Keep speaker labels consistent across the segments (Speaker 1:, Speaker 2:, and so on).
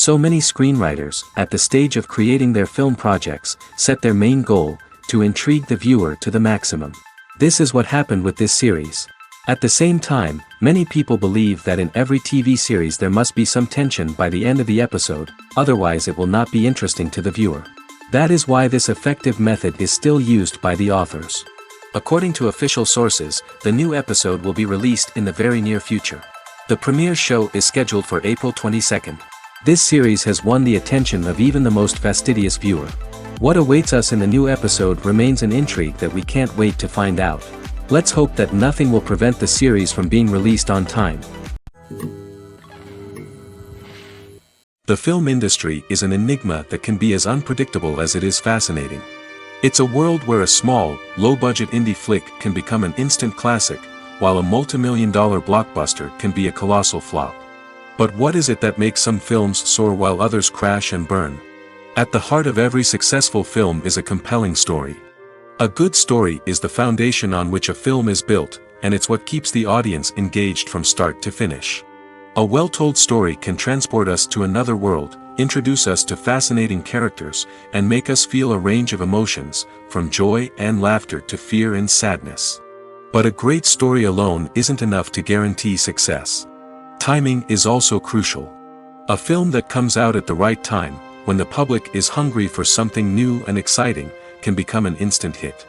Speaker 1: So many screenwriters, at the stage of creating their film projects, set their main goal, to intrigue the viewer to the maximum. This is what happened with this series. At the same time, many people believe that in every TV series there must be some tension by the end of the episode, otherwise it will not be interesting to the viewer. That is why this effective method is still used by the authors. According to official sources, the new episode will be released in the very near future. The premiere show is scheduled for April 22nd. This series has won the attention of even the most fastidious viewer. What awaits us in the new episode remains an intrigue that we can't wait to find out. Let's hope that nothing will prevent the series from being released on time. The film industry is an enigma that can be as unpredictable as it is fascinating. It's a world where a small, low-budget indie flick can become an instant classic, while a multi-million-dollar blockbuster can be a colossal flop. But what is it that makes some films soar while others crash and burn? At the heart of every successful film is a compelling story. A good story is the foundation on which a film is built, and it's what keeps the audience engaged from start to finish. A well-told story can transport us to another world, introduce us to fascinating characters, and make us feel a range of emotions, from joy and laughter to fear and sadness. But a great story alone isn't enough to guarantee success. Timing is also crucial. A film that comes out at the right time, when the public is hungry for something new and exciting, can become an instant hit.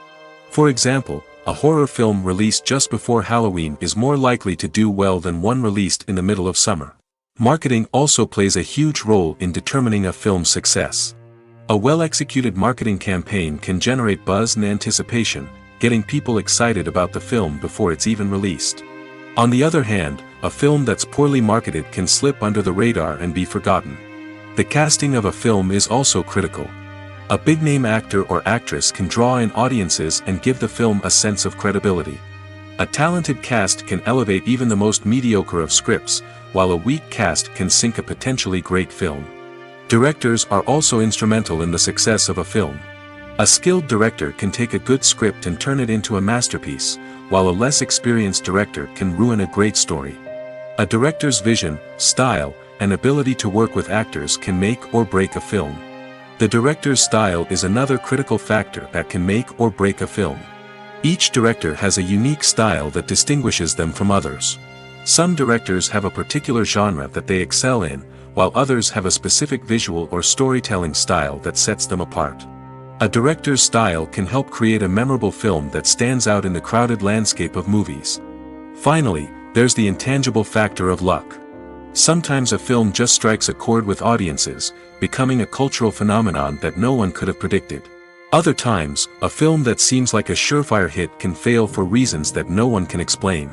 Speaker 1: For example, a horror film released just before Halloween is more likely to do well than one released in the middle of summer. Marketing also plays a huge role in determining a film's success. A well-executed marketing campaign can generate buzz and anticipation, getting people excited about the film before it's even released. On the other hand, a film that's poorly marketed can slip under the radar and be forgotten. The casting of a film is also critical. A big-name actor or actress can draw in audiences and give the film a sense of credibility. A talented cast can elevate even the most mediocre of scripts, while a weak cast can sink a potentially great film. Directors are also instrumental in the success of a film. A skilled director can take a good script and turn it into a masterpiece, while a less experienced director can ruin a great story. A director's vision, style, and ability to work with actors can make or break a film. The director's style is another critical factor that can make or break a film. Each director has a unique style that distinguishes them from others. Some directors have a particular genre that they excel in, while others have a specific visual or storytelling style that sets them apart. A director's style can help create a memorable film that stands out in the crowded landscape of movies. Finally, there's the intangible factor of luck. Sometimes a film just strikes a chord with audiences, becoming a cultural phenomenon that no one could have predicted. Other times, a film that seems like a surefire hit can fail for reasons that no one can explain.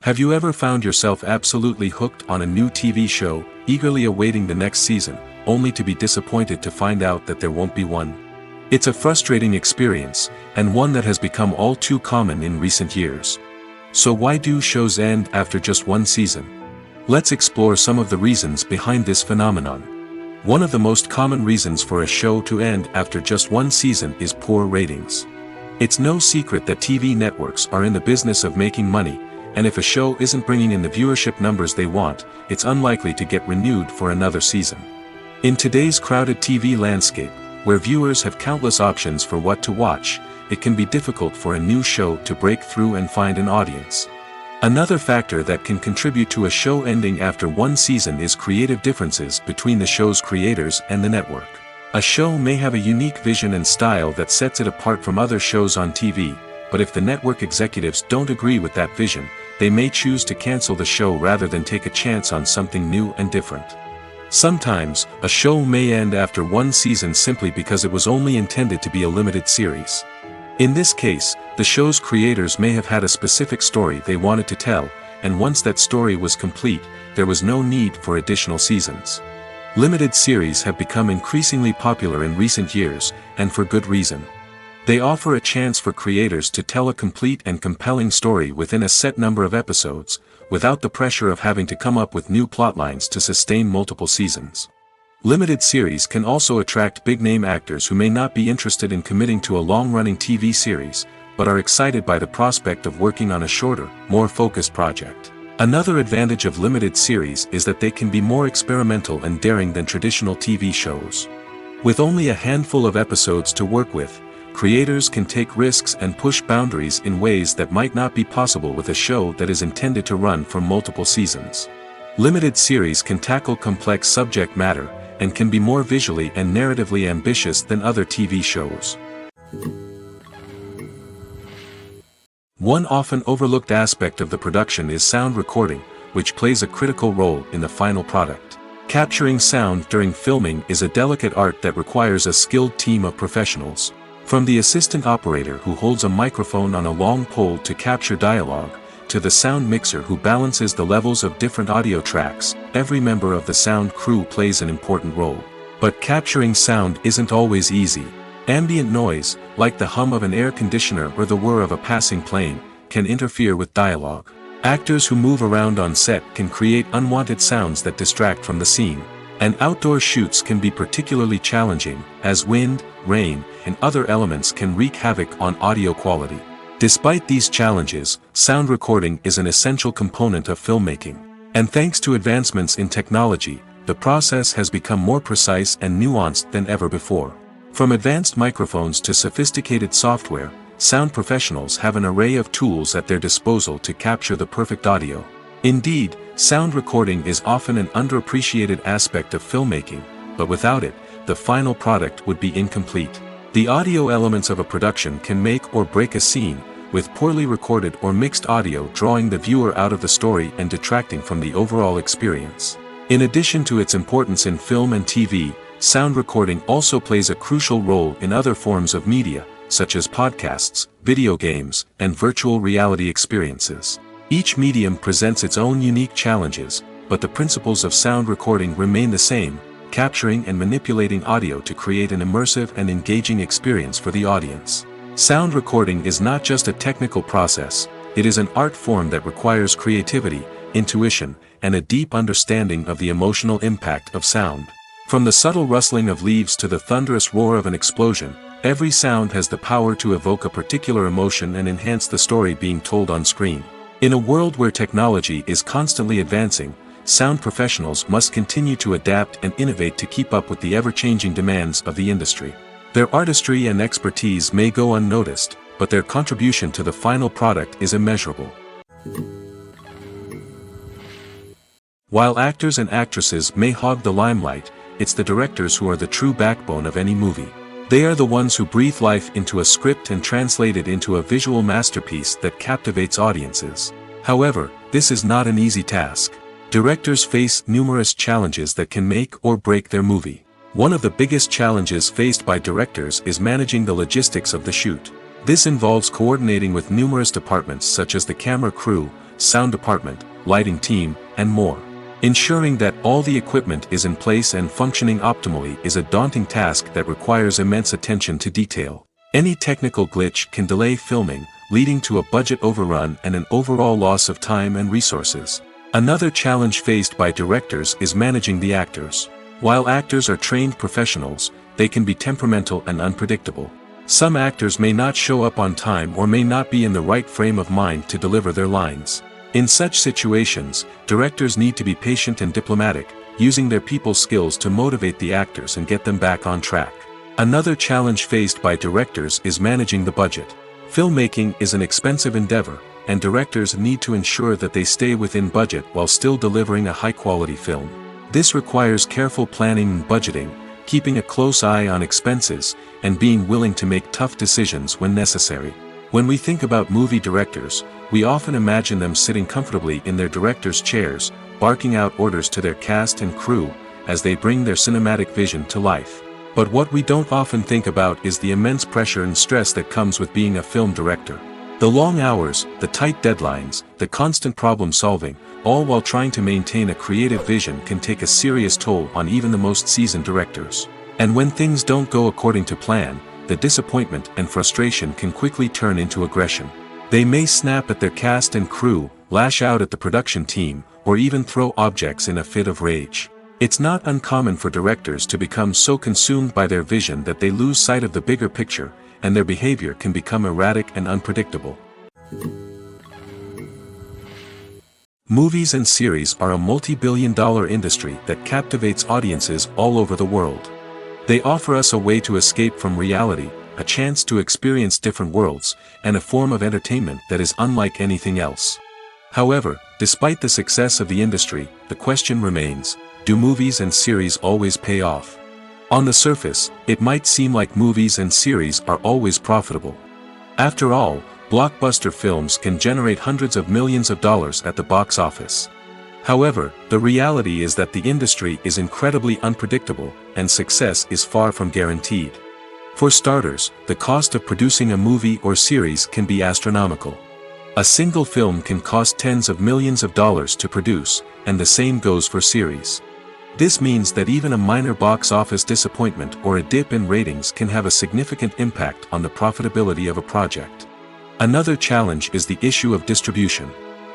Speaker 1: Have you ever found yourself absolutely hooked on a new TV show, eagerly awaiting the next season, only to be disappointed to find out that there won't be one? It's a frustrating experience, and one that has become all too common in recent years. So why do shows end after just one season? Let's explore some of the reasons behind this phenomenon. One of the most common reasons for a show to end after just one season is poor ratings. It's no secret that TV networks are in the business of making money, and if a show isn't bringing in the viewership numbers they want, it's unlikely to get renewed for another season. In today's crowded TV landscape, where viewers have countless options for what to watch, it can be difficult for a new show to break through and find an audience. Another factor that can contribute to a show ending after one season is creative differences between the show's creators and the network. A show may have a unique vision and style that sets it apart from other shows on TV, but if the network executives don't agree with that vision, they may choose to cancel the show rather than take a chance on something new and different. Sometimes, a show may end after one season simply because it was only intended to be a limited series. In this case, the show's creators may have had a specific story they wanted to tell, and once that story was complete, there was no need for additional seasons. Limited series have become increasingly popular in recent years, and for good reason. They offer a chance for creators to tell a complete and compelling story within a set number of episodes, without the pressure of having to come up with new plotlines to sustain multiple seasons. Limited series can also attract big-name actors who may not be interested in committing to a long-running TV series, but are excited by the prospect of working on a shorter, more focused project. Another advantage of limited series is that they can be more experimental and daring than traditional TV shows. With only a handful of episodes to work with, creators can take risks and push boundaries in ways that might not be possible with a show that is intended to run for multiple seasons. Limited series can tackle complex subject matter, and can be more visually and narratively ambitious than other TV shows. One often overlooked aspect of the production is sound recording, which plays a critical role in the final product. Capturing sound during filming is a delicate art that requires a skilled team of professionals. From the assistant operator who holds a microphone on a long pole to capture dialogue, to the sound mixer who balances the levels of different audio tracks, every member of the sound crew plays an important role. But capturing sound isn't always easy. Ambient noise, like the hum of an air conditioner or the whir of a passing plane, can interfere with dialogue. Actors who move around on set can create unwanted sounds that distract from the scene. And outdoor shoots can be particularly challenging, as wind, rain, and other elements can wreak havoc on audio quality. Despite these challenges, sound recording is an essential component of filmmaking. And thanks to advancements in technology, the process has become more precise and nuanced than ever before. From advanced microphones to sophisticated software, sound professionals have an array of tools at their disposal to capture the perfect audio. Indeed, sound recording is often an underappreciated aspect of filmmaking, but without it, the final product would be incomplete. The audio elements of a production can make or break a scene, with poorly recorded or mixed audio drawing the viewer out of the story and detracting from the overall experience. In addition to its importance in film and TV, sound recording also plays a crucial role in other forms of media, such as podcasts, video games, and virtual reality experiences. Each medium presents its own unique challenges, but the principles of sound recording remain the same, capturing and manipulating audio to create an immersive and engaging experience for the audience. Sound recording is not just a technical process, it is an art form that requires creativity, intuition, and a deep understanding of the emotional impact of sound. From the subtle rustling of leaves to the thunderous roar of an explosion, every sound has the power to evoke a particular emotion and enhance the story being told on screen. In a world where technology is constantly advancing, sound professionals must continue to adapt and innovate to keep up with the ever-changing demands of the industry. Their artistry and expertise may go unnoticed, but their contribution to the final product is immeasurable. While actors and actresses may hog the limelight, it's the directors who are the true backbone of any movie. They are the ones who breathe life into a script and translate it into a visual masterpiece that captivates audiences. However, this is not an easy task. Directors face numerous challenges that can make or break their movie. One of the biggest challenges faced by directors is managing the logistics of the shoot. This involves coordinating with numerous departments such as the camera crew, sound department, lighting team, and more. Ensuring that all the equipment is in place and functioning optimally is a daunting task that requires immense attention to detail. Any technical glitch can delay filming, leading to a budget overrun and an overall loss of time and resources. Another challenge faced by directors is managing the actors. While actors are trained professionals, they can be temperamental and unpredictable. Some actors may not show up on time or may not be in the right frame of mind to deliver their lines. In such situations, directors need to be patient and diplomatic, using their people skills to motivate the actors and get them back on track. Another challenge faced by directors is managing the budget. Filmmaking is an expensive endeavor, and directors need to ensure that they stay within budget while still delivering a high-quality film. This requires careful planning and budgeting, keeping a close eye on expenses, and being willing to make tough decisions when necessary. When we think about movie directors, we often imagine them sitting comfortably in their director's chairs, barking out orders to their cast and crew, as they bring their cinematic vision to life. But what we don't often think about is the immense pressure and stress that comes with being a film director. The long hours, the tight deadlines, the constant problem solving, all while trying to maintain a creative vision can take a serious toll on even the most seasoned directors. And when things don't go according to plan, the disappointment and frustration can quickly turn into aggression. They may snap at their cast and crew, lash out at the production team, or even throw objects in a fit of rage. It's not uncommon for directors to become so consumed by their vision that they lose sight of the bigger picture, and their behavior can become erratic and unpredictable. Movies and series are a multi-billion-dollar industry that captivates audiences all over the world. They offer us a way to escape from reality, a chance to experience different worlds, and a form of entertainment that is unlike anything else. However, despite the success of the industry, the question remains, do movies and series always pay off? On the surface, it might seem like movies and series are always profitable. After all, blockbuster films can generate hundreds of millions of dollars at the box office. However, the reality is that the industry is incredibly unpredictable, and success is far from guaranteed. For starters, the cost of producing a movie or series can be astronomical. A single film can cost tens of millions of dollars to produce, and the same goes for series. This means that even a minor box office disappointment or a dip in ratings can have a significant impact on the profitability of a project. Another challenge is the issue of distribution.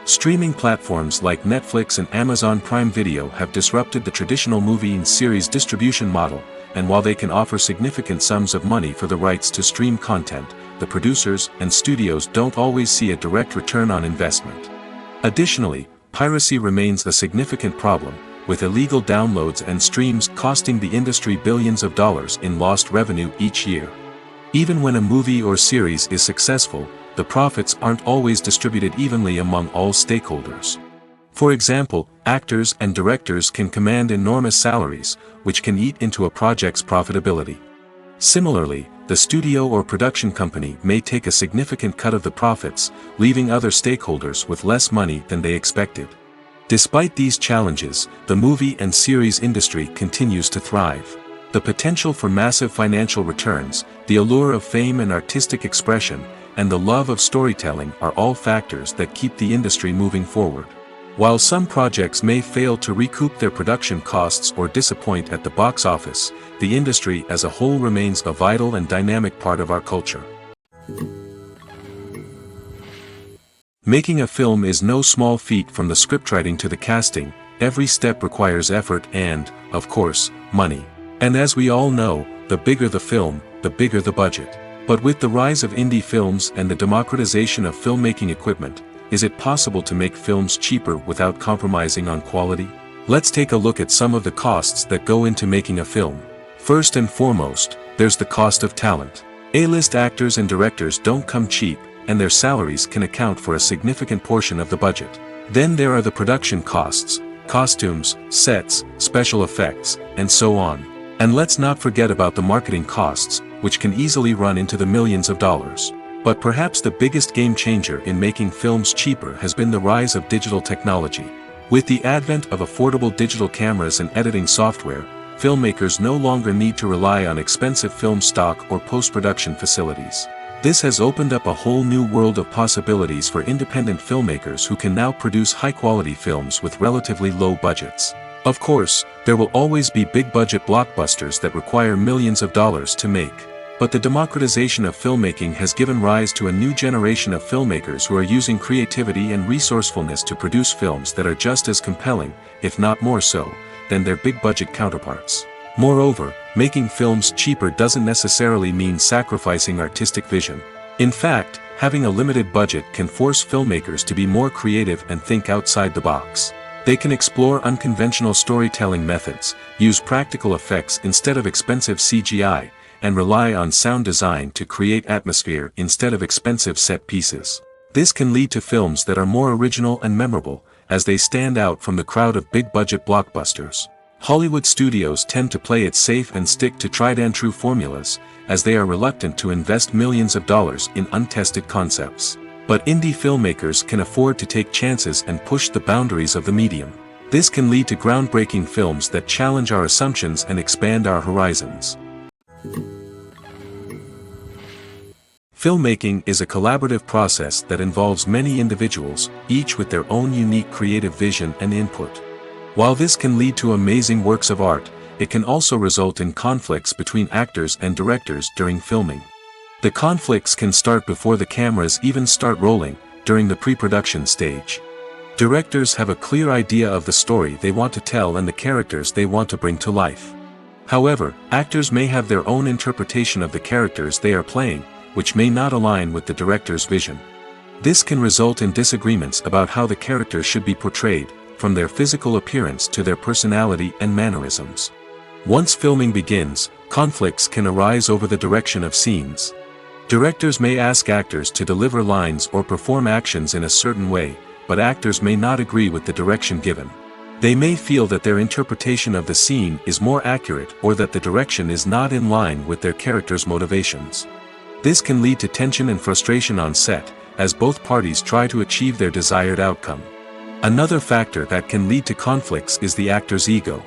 Speaker 1: Streaming platforms like Netflix and Amazon Prime Video have disrupted the traditional movie and series distribution model, and while they can offer significant sums of money for the rights to stream content, the producers and studios don't always see a direct return on investment. Additionally, piracy remains a significant problem, with illegal downloads and streams costing the industry billions of dollars in lost revenue each year. Even when a movie or series is successful, the profits aren't always distributed evenly among all stakeholders. For example, actors and directors can command enormous salaries, which can eat into a project's profitability. Similarly, the studio or production company may take a significant cut of the profits, leaving other stakeholders with less money than they expected. Despite these challenges, the movie and series industry continues to thrive. The potential for massive financial returns, the allure of fame and artistic expression, and the love of storytelling are all factors that keep the industry moving forward. While some projects may fail to recoup their production costs or disappoint at the box office, the industry as a whole remains a vital and dynamic part of our culture. Making a film is no small feat. From the scriptwriting to the casting, every step requires effort and, of course, money. And as we all know, the bigger the film, the bigger the budget. But with the rise of indie films and the democratization of filmmaking equipment, is it possible to make films cheaper without compromising on quality? Let's take a look at some of the costs that go into making a film. First and foremost, there's the cost of talent. A-list actors and directors don't come cheap, and their salaries can account for a significant portion of the budget. Then there are the production costs, costumes, sets, special effects, and so on. And let's not forget about the marketing costs, which can easily run into the millions of dollars. But perhaps the biggest game changer in making films cheaper has been the rise of digital technology. With the advent of affordable digital cameras and editing software, filmmakers no longer need to rely on expensive film stock or post-production facilities. This has opened up a whole new world of possibilities for independent filmmakers who can now produce high-quality films with relatively low budgets. Of course, there will always be big-budget blockbusters that require millions of dollars to make. But the democratization of filmmaking has given rise to a new generation of filmmakers who are using creativity and resourcefulness to produce films that are just as compelling, if not more so, than their big-budget counterparts. Moreover, making films cheaper doesn't necessarily mean sacrificing artistic vision. In fact, having a limited budget can force filmmakers to be more creative and think outside the box. They can explore unconventional storytelling methods, use practical effects instead of expensive CGI, and rely on sound design to create atmosphere instead of expensive set pieces. This can lead to films that are more original and memorable, as they stand out from the crowd of big-budget blockbusters. Hollywood studios tend to play it safe and stick to tried-and-true formulas, as they are reluctant to invest millions of dollars in untested concepts. But indie filmmakers can afford to take chances and push the boundaries of the medium. This can lead to groundbreaking films that challenge our assumptions and expand our horizons. Filmmaking is a collaborative process that involves many individuals, each with their own unique creative vision and input. While this can lead to amazing works of art, it can also result in conflicts between actors and directors during filming. The conflicts can start before the cameras even start rolling, during the pre-production stage. Directors have a clear idea of the story they want to tell and the characters they want to bring to life. However, actors may have their own interpretation of the characters they are playing, which may not align with the director's vision. This can result in disagreements about how the characters should be portrayed, from their physical appearance to their personality and mannerisms. Once filming begins, conflicts can arise over the direction of scenes. Directors may ask actors to deliver lines or perform actions in a certain way, but actors may not agree with the direction given. They may feel that their interpretation of the scene is more accurate or that the direction is not in line with their character's motivations. This can lead to tension and frustration on set, as both parties try to achieve their desired outcome. Another factor that can lead to conflicts is the actor's ego.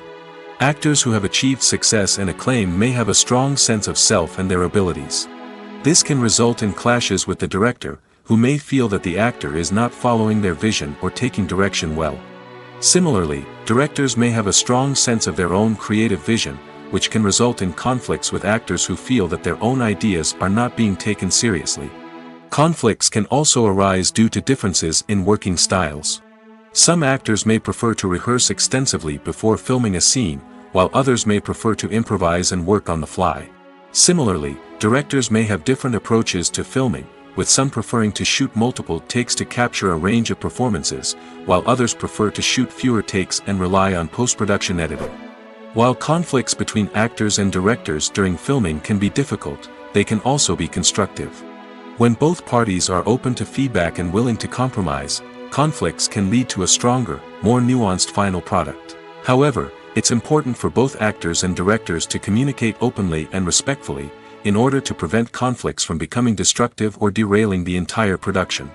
Speaker 1: Actors who have achieved success and acclaim may have a strong sense of self and their abilities. This can result in clashes with the director, who may feel that the actor is not following their vision or taking direction well. Similarly, directors may have a strong sense of their own creative vision, which can result in conflicts with actors who feel that their own ideas are not being taken seriously. Conflicts can also arise due to differences in working styles. Some actors may prefer to rehearse extensively before filming a scene, while others may prefer to improvise and work on the fly. Similarly, directors may have different approaches to filming, with some preferring to shoot multiple takes to capture a range of performances, while others prefer to shoot fewer takes and rely on post-production editing. While conflicts between actors and directors during filming can be difficult, they can also be constructive. When both parties are open to feedback and willing to compromise, conflicts can lead to a stronger, more nuanced final product. However, it's important for both actors and directors to communicate openly and respectfully, in order to prevent conflicts from becoming destructive or derailing the entire production.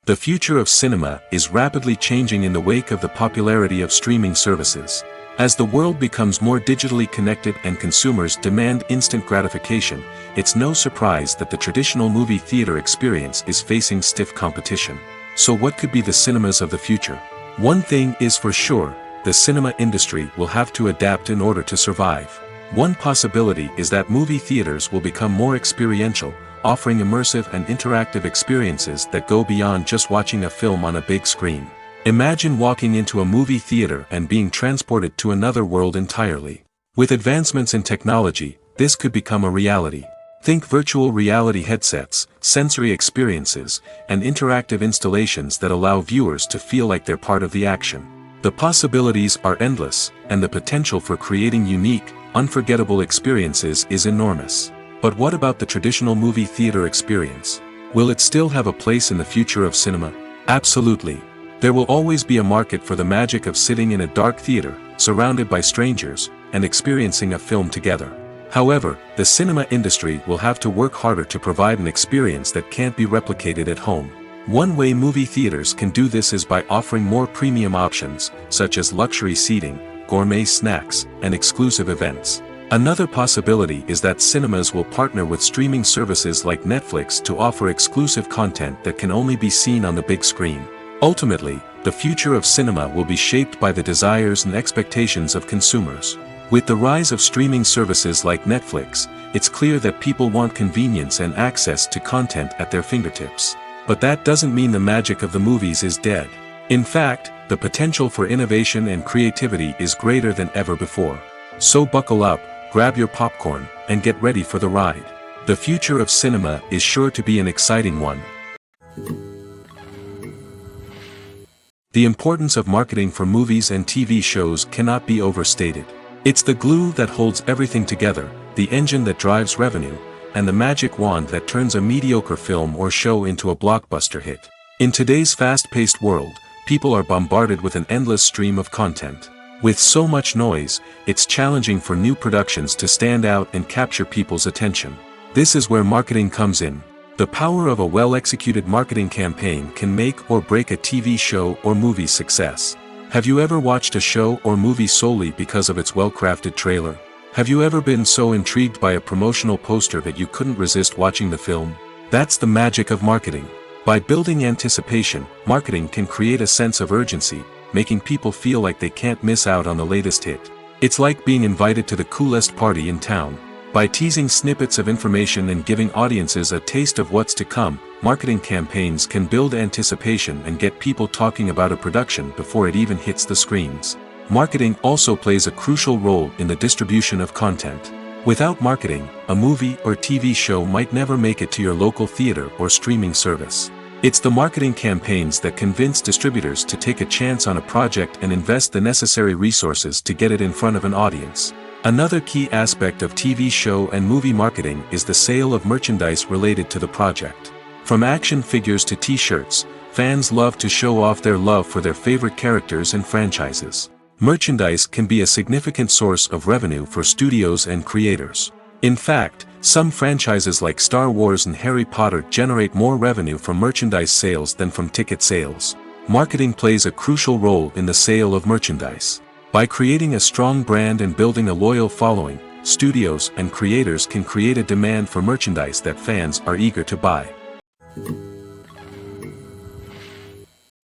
Speaker 1: The future of cinema is rapidly changing in the wake of the popularity of streaming services. As the world becomes more digitally connected and consumers demand instant gratification, it's no surprise that the traditional movie theater experience is facing stiff competition. So what could be the cinemas of the future? One thing is for sure, the cinema industry will have to adapt in order to survive. One possibility is that movie theaters will become more experiential, offering immersive and interactive experiences that go beyond just watching a film on a big screen. Imagine walking into a movie theater and being transported to another world entirely. With advancements in technology, this could become a reality. Think virtual reality headsets, sensory experiences, and interactive installations that allow viewers to feel like they're part of the action. The possibilities are endless, and the potential for creating unique, unforgettable experiences is enormous. But what about the traditional movie theater experience? Will it still have a place in the future of cinema? Absolutely. There will always be a market for the magic of sitting in a dark theater, surrounded by strangers, and experiencing a film together. However, the cinema industry will have to work harder to provide an experience that can't be replicated at home. One way movie theaters can do this is by offering more premium options, such as luxury seating, gourmet snacks, and exclusive events. Another possibility is that cinemas will partner with streaming services like Netflix to offer exclusive content that can only be seen on the big screen. Ultimately, the future of cinema will be shaped by the desires and expectations of consumers. With the rise of streaming services like Netflix, it's clear that people want convenience and access to content at their fingertips. But that doesn't mean the magic of the movies is dead. In fact, the potential for innovation and creativity is greater than ever before. So buckle up, grab your popcorn, and get ready for the ride. The future of cinema is sure to be an exciting one. The importance of marketing for movies and TV shows cannot be overstated. It's the glue that holds everything together, the engine that drives revenue, and the magic wand that turns a mediocre film or show into a blockbuster hit. In today's fast-paced world, people are bombarded with an endless stream of content. With so much noise, it's challenging for new productions to stand out and capture people's attention. This is where marketing comes in. The power of a well-executed marketing campaign can make or break a TV show or movie's success. Have you ever watched a show or movie solely because of its well-crafted trailer? Have you ever been so intrigued by a promotional poster that you couldn't resist watching the film? That's the magic of marketing. By building anticipation, marketing can create a sense of urgency, making people feel like they can't miss out on the latest hit. It's like being invited to the coolest party in town. By teasing snippets of information and giving audiences a taste of what's to come, marketing campaigns can build anticipation and get people talking about a production before it even hits the screens. Marketing also plays a crucial role in the distribution of content. Without marketing, a movie or TV show might never make it to your local theater or streaming service. It's the marketing campaigns that convince distributors to take a chance on a project and invest the necessary resources to get it in front of an audience. Another key aspect of TV show and movie marketing is the sale of merchandise related to the project. From action figures to t-shirts, fans love to show off their love for their favorite characters and franchises. Merchandise can be a significant source of revenue for studios and creators. In fact, some franchises like Star Wars and Harry Potter generate more revenue from merchandise sales than from ticket sales. Marketing plays a crucial role in the sale of merchandise. By creating a strong brand and building a loyal following, studios and creators can create a demand for merchandise that fans are eager to buy.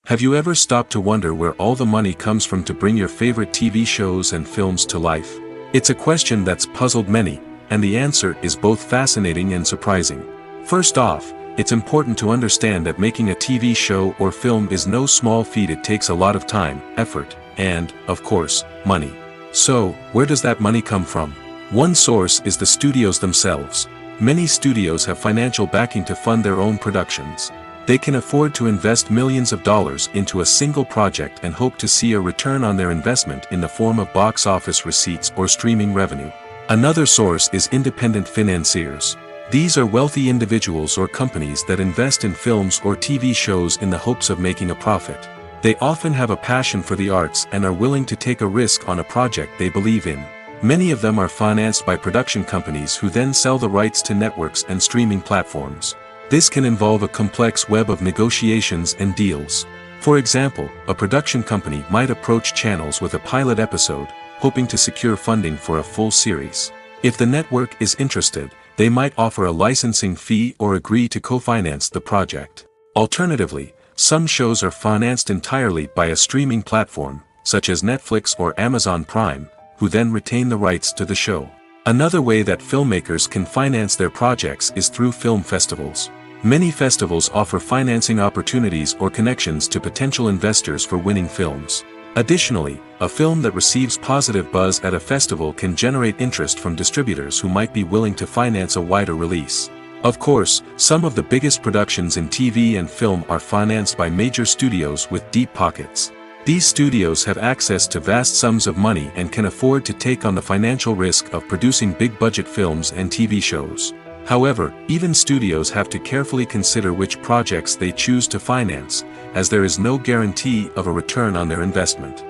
Speaker 1: Have you ever stopped to wonder where all the money comes from to bring your favorite TV shows and films to life? It's a question that's puzzled many, and the answer is both fascinating and surprising. First off, it's important to understand that making a TV show or film is no small feat. It takes a lot of time, effort, and, of course, money. So, where does that money come from? One source is the studios themselves. Many studios have financial backing to fund their own productions. They can afford to invest millions of dollars into a single project and hope to see a return on their investment in the form of box office receipts or streaming revenue. Another source is independent financiers. These are wealthy individuals or companies that invest in films or TV shows in the hopes of making a profit. They often have a passion for the arts and are willing to take a risk on a project they believe in. Many of them are financed by production companies who then sell the rights to networks and streaming platforms. This can involve a complex web of negotiations and deals. For example, a production company might approach channels with a pilot episode, hoping to secure funding for a full series. If the network is interested, they might offer a licensing fee or agree to co-finance the project. Alternatively, some shows are financed entirely by a streaming platform, such as Netflix or Amazon Prime, who then retain the rights to the show. Another way that filmmakers can finance their projects is through film festivals. Many festivals offer financing opportunities or connections to potential investors for winning films. Additionally, a film that receives positive buzz at a festival can generate interest from distributors who might be willing to finance a wider release. Of course, some of the biggest productions in TV and film are financed by major studios with deep pockets. These studios have access to vast sums of money and can afford to take on the financial risk of producing big-budget films and TV shows. However, even studios have to carefully consider which projects they choose to finance, as there is no guarantee of a return on their investment.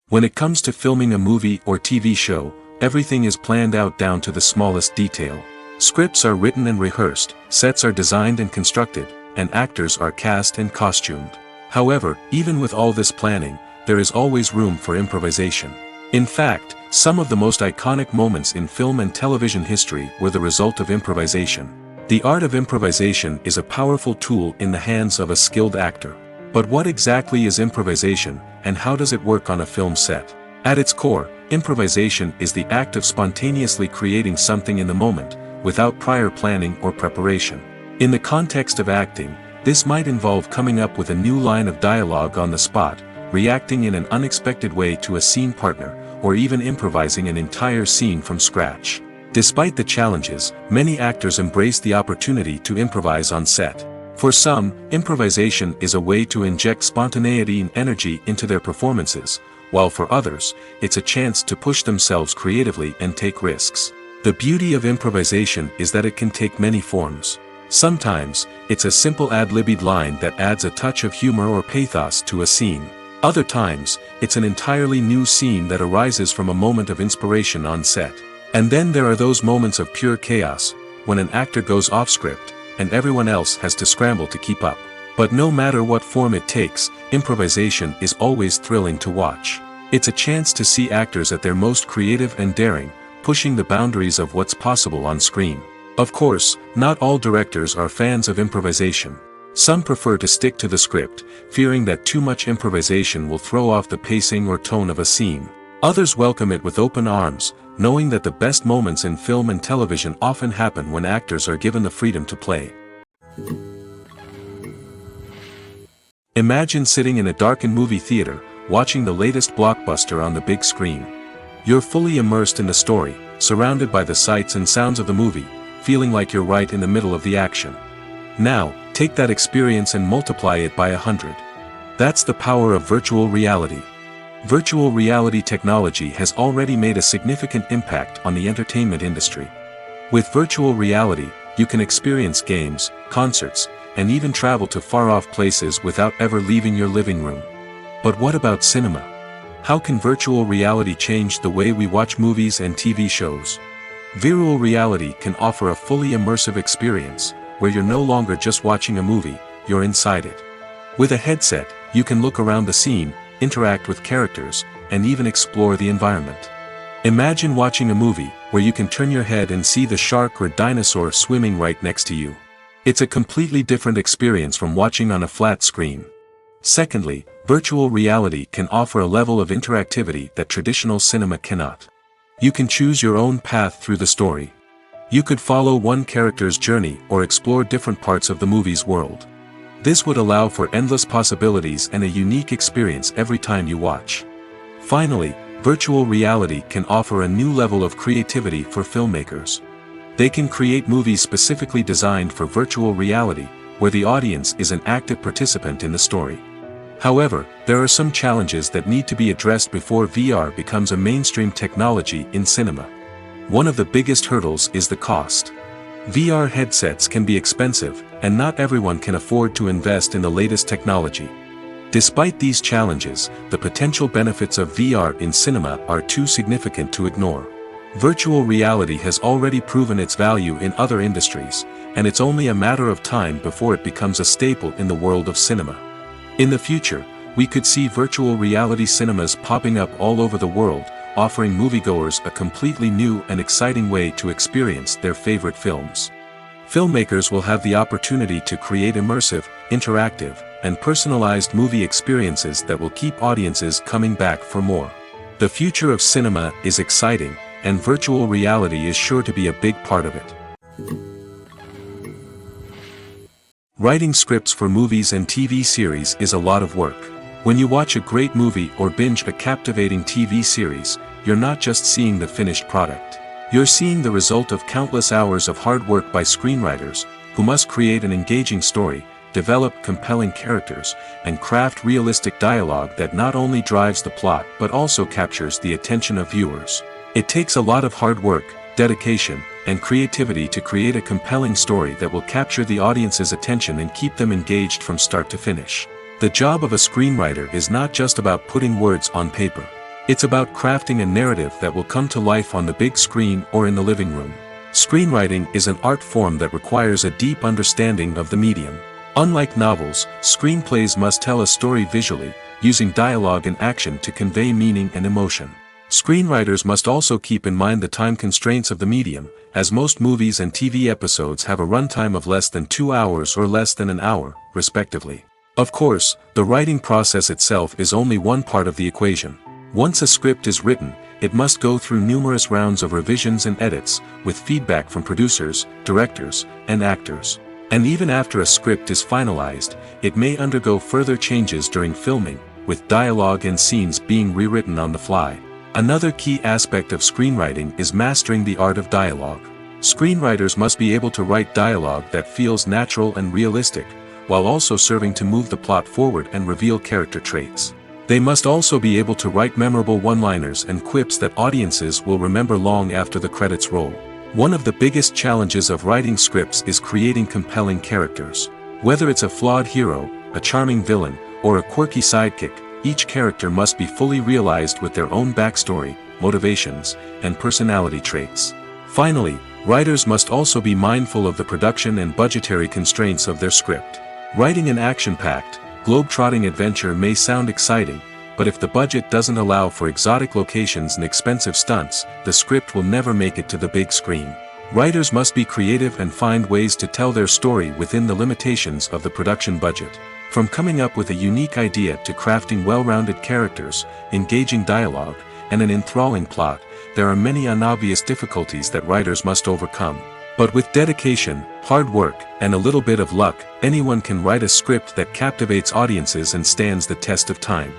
Speaker 1: When it comes to filming a movie or TV show, everything is planned out down to the smallest detail. Scripts are written and rehearsed, sets are designed and constructed, and actors are cast and costumed. However, even with all this planning, there is always room for improvisation. In fact, some of the most iconic moments in film and television history were the result of improvisation. The art of improvisation is a powerful tool in the hands of a skilled actor. But what exactly is improvisation, and how does it work on a film set? At its core, improvisation is the act of spontaneously creating something in the moment, without prior planning or preparation. In the context of acting, this might involve coming up with a new line of dialogue on the spot, reacting in an unexpected way to a scene partner, or even improvising an entire scene from scratch. Despite the challenges, many actors embrace the opportunity to improvise on set. For some, improvisation is a way to inject spontaneity and energy into their performances, while for others, it's a chance to push themselves creatively and take risks. The beauty of improvisation is that it can take many forms. Sometimes, it's a simple ad-libbed line that adds a touch of humor or pathos to a scene. Other times, it's an entirely new scene that arises from a moment of inspiration on set. And then there are those moments of pure chaos, when an actor goes off script, and everyone else has to scramble to keep up. But no matter what form it takes, improvisation is always thrilling to watch. It's a chance to see actors at their most creative and daring, pushing the boundaries of what's possible on screen. Of course, not all directors are fans of improvisation. Some prefer to stick to the script, fearing that too much improvisation will throw off the pacing or tone of a scene. Others welcome it with open arms, knowing that the best moments in film and television often happen when actors are given the freedom to play. Imagine sitting in a darkened movie theater, watching the latest blockbuster on the big screen. You're fully immersed in the story, surrounded by the sights and sounds of the movie, feeling like you're right in the middle of the action. Now, take that experience and multiply it by 100. That's the power of virtual reality. Virtual reality technology has already made a significant impact on the entertainment industry. With virtual reality, you can experience games, concerts, and even travel to far-off places without ever leaving your living room. But what about cinema? How can virtual reality change the way we watch movies and TV shows? Virtual reality can offer a fully immersive experience, where you're no longer just watching a movie, you're inside it. With a headset, you can look around the scene, interact with characters, and even explore the environment. Imagine watching a movie, where you can turn your head and see the shark or dinosaur swimming right next to you. It's a completely different experience from watching on a flat screen. Secondly, virtual reality can offer a level of interactivity that traditional cinema cannot. You can choose your own path through the story. You could follow one character's journey or explore different parts of the movie's world. This would allow for endless possibilities and a unique experience every time you watch. Finally, virtual reality can offer a new level of creativity for filmmakers. They can create movies specifically designed for virtual reality, where the audience is an active participant in the story. However, there are some challenges that need to be addressed before VR becomes a mainstream technology in cinema. One of the biggest hurdles is the cost. VR headsets can be expensive, and not everyone can afford to invest in the latest technology. Despite these challenges, the potential benefits of VR in cinema are too significant to ignore. Virtual reality has already proven its value in other industries, and it's only a matter of time before it becomes a staple in the world of cinema. In the future, we could see virtual reality cinemas popping up all over the world, offering moviegoers a completely new and exciting way to experience their favorite films. Filmmakers will have the opportunity to create immersive, interactive, and personalized movie experiences that will keep audiences coming back for more. The future of cinema is exciting, and virtual reality is sure to be a big part of it. Writing scripts for movies and TV series is a lot of work. When you watch a great movie or binge a captivating TV series, you're not just seeing the finished product. You're seeing the result of countless hours of hard work by screenwriters, who must create an engaging story, develop compelling characters, and craft realistic dialogue that not only drives the plot but also captures the attention of viewers. It takes a lot of hard work, dedication, and creativity to create a compelling story that will capture the audience's attention and keep them engaged from start to finish. The job of a screenwriter is not just about putting words on paper. It's about crafting a narrative that will come to life on the big screen or in the living room. Screenwriting is an art form that requires a deep understanding of the medium. Unlike novels, screenplays must tell a story visually, using dialogue and action to convey meaning and emotion. Screenwriters must also keep in mind the time constraints of the medium, as most movies and TV episodes have a runtime of less than 2 hours or less than an hour, respectively. Of course, the writing process itself is only one part of the equation. Once a script is written, it must go through numerous rounds of revisions and edits, with feedback from producers, directors, and actors. And even after a script is finalized, it may undergo further changes during filming, with dialogue and scenes being rewritten on the fly. Another key aspect of screenwriting is mastering the art of dialogue. Screenwriters must be able to write dialogue that feels natural and realistic, while also serving to move the plot forward and reveal character traits. They must also be able to write memorable one-liners and quips that audiences will remember long after the credits roll. One of the biggest challenges of writing scripts is creating compelling characters. Whether it's a flawed hero, a charming villain, or a quirky sidekick, each character must be fully realized with their own backstory, motivations, and personality traits. Finally, writers must also be mindful of the production and budgetary constraints of their script. Writing an action-packed, globe-trotting adventure may sound exciting, but if the budget doesn't allow for exotic locations and expensive stunts, the script will never make it to the big screen. Writers must be creative and find ways to tell their story within the limitations of the production budget. From coming up with a unique idea to crafting well-rounded characters, engaging dialogue, and an enthralling plot, there are many unobvious difficulties that writers must overcome. But with dedication, hard work, and a little bit of luck, anyone can write a script that captivates audiences and stands the test of time.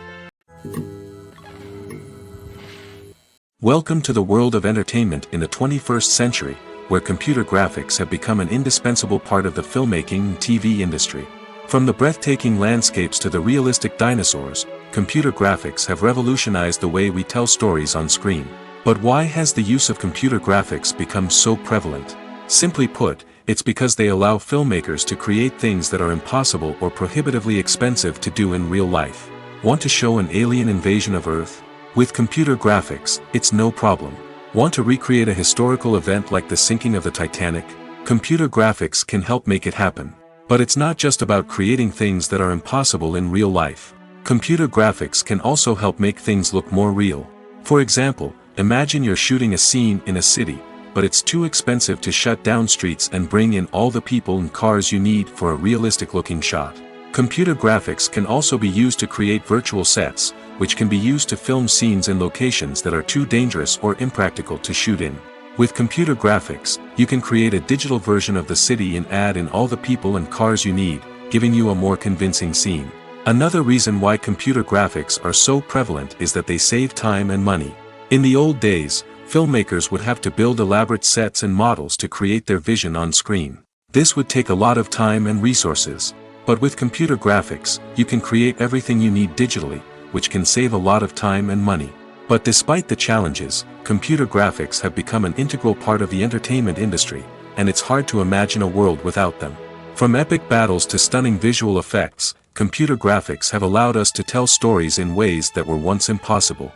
Speaker 1: Welcome to the world of entertainment in the 21st century, where computer graphics have become an indispensable part of the filmmaking and TV industry. From the breathtaking landscapes to the realistic dinosaurs, computer graphics have revolutionized the way we tell stories on screen. But why has the use of computer graphics become so prevalent? Simply put, it's because they allow filmmakers to create things that are impossible or prohibitively expensive to do in real life. Want to show an alien invasion of Earth? With computer graphics, it's no problem. Want to recreate a historical event like the sinking of the Titanic? Computer graphics can help make it happen. But it's not just about creating things that are impossible in real life. Computer graphics can also help make things look more real. For example, imagine you're shooting a scene in a city, but it's too expensive to shut down streets and bring in all the people and cars you need for a realistic-looking shot. Computer graphics can also be used to create virtual sets, which can be used to film scenes in locations that are too dangerous or impractical to shoot in. With computer graphics, you can create a digital version of the city and add in all the people and cars you need, giving you a more convincing scene. Another reason why computer graphics are so prevalent is that they save time and money. In the old days, filmmakers would have to build elaborate sets and models to create their vision on screen. This would take a lot of time and resources. But with computer graphics, you can create everything you need digitally, which can save a lot of time and money. But despite the challenges, computer graphics have become an integral part of the entertainment industry, and it's hard to imagine a world without them. From epic battles to stunning visual effects, computer graphics have allowed us to tell stories in ways that were once impossible.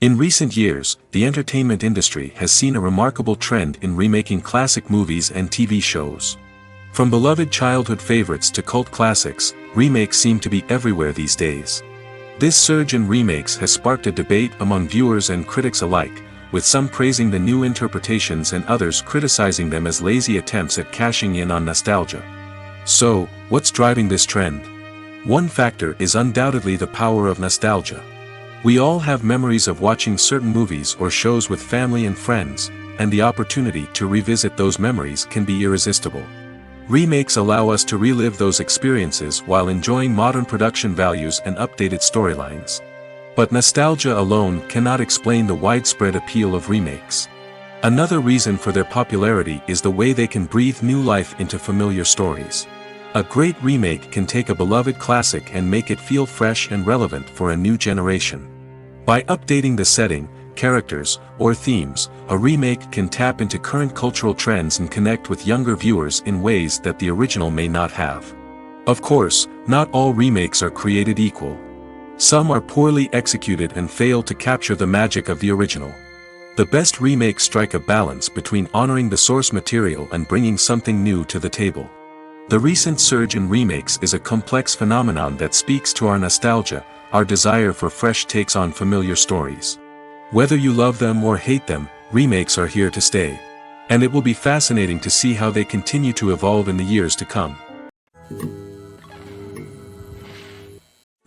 Speaker 1: In recent years, the entertainment industry has seen a remarkable trend in remaking classic movies and TV shows. From beloved childhood favorites to cult classics, remakes seem to be everywhere these days. This surge in remakes has sparked a debate among viewers and critics alike, with some praising the new interpretations and others criticizing them as lazy attempts at cashing in on nostalgia. So, what's driving this trend? One factor is undoubtedly the power of nostalgia. We all have memories of watching certain movies or shows with family and friends, and the opportunity to revisit those memories can be irresistible. Remakes allow us to relive those experiences while enjoying modern production values and updated storylines. But nostalgia alone cannot explain the widespread appeal of remakes. Another reason for their popularity is the way they can breathe new life into familiar stories. A great remake can take a beloved classic and make it feel fresh and relevant for a new generation. By updating the setting, characters, or themes, a remake can tap into current cultural trends and connect with younger viewers in ways that the original may not have. Of course, not all remakes are created equal. Some are poorly executed and fail to capture the magic of the original. The best remakes strike a balance between honoring the source material and bringing something new to the table. The recent surge in remakes is a complex phenomenon that speaks to our nostalgia, our desire for fresh takes on familiar stories. Whether you love them or hate them, remakes are here to stay. And it will be fascinating to see how they continue to evolve in the years to come.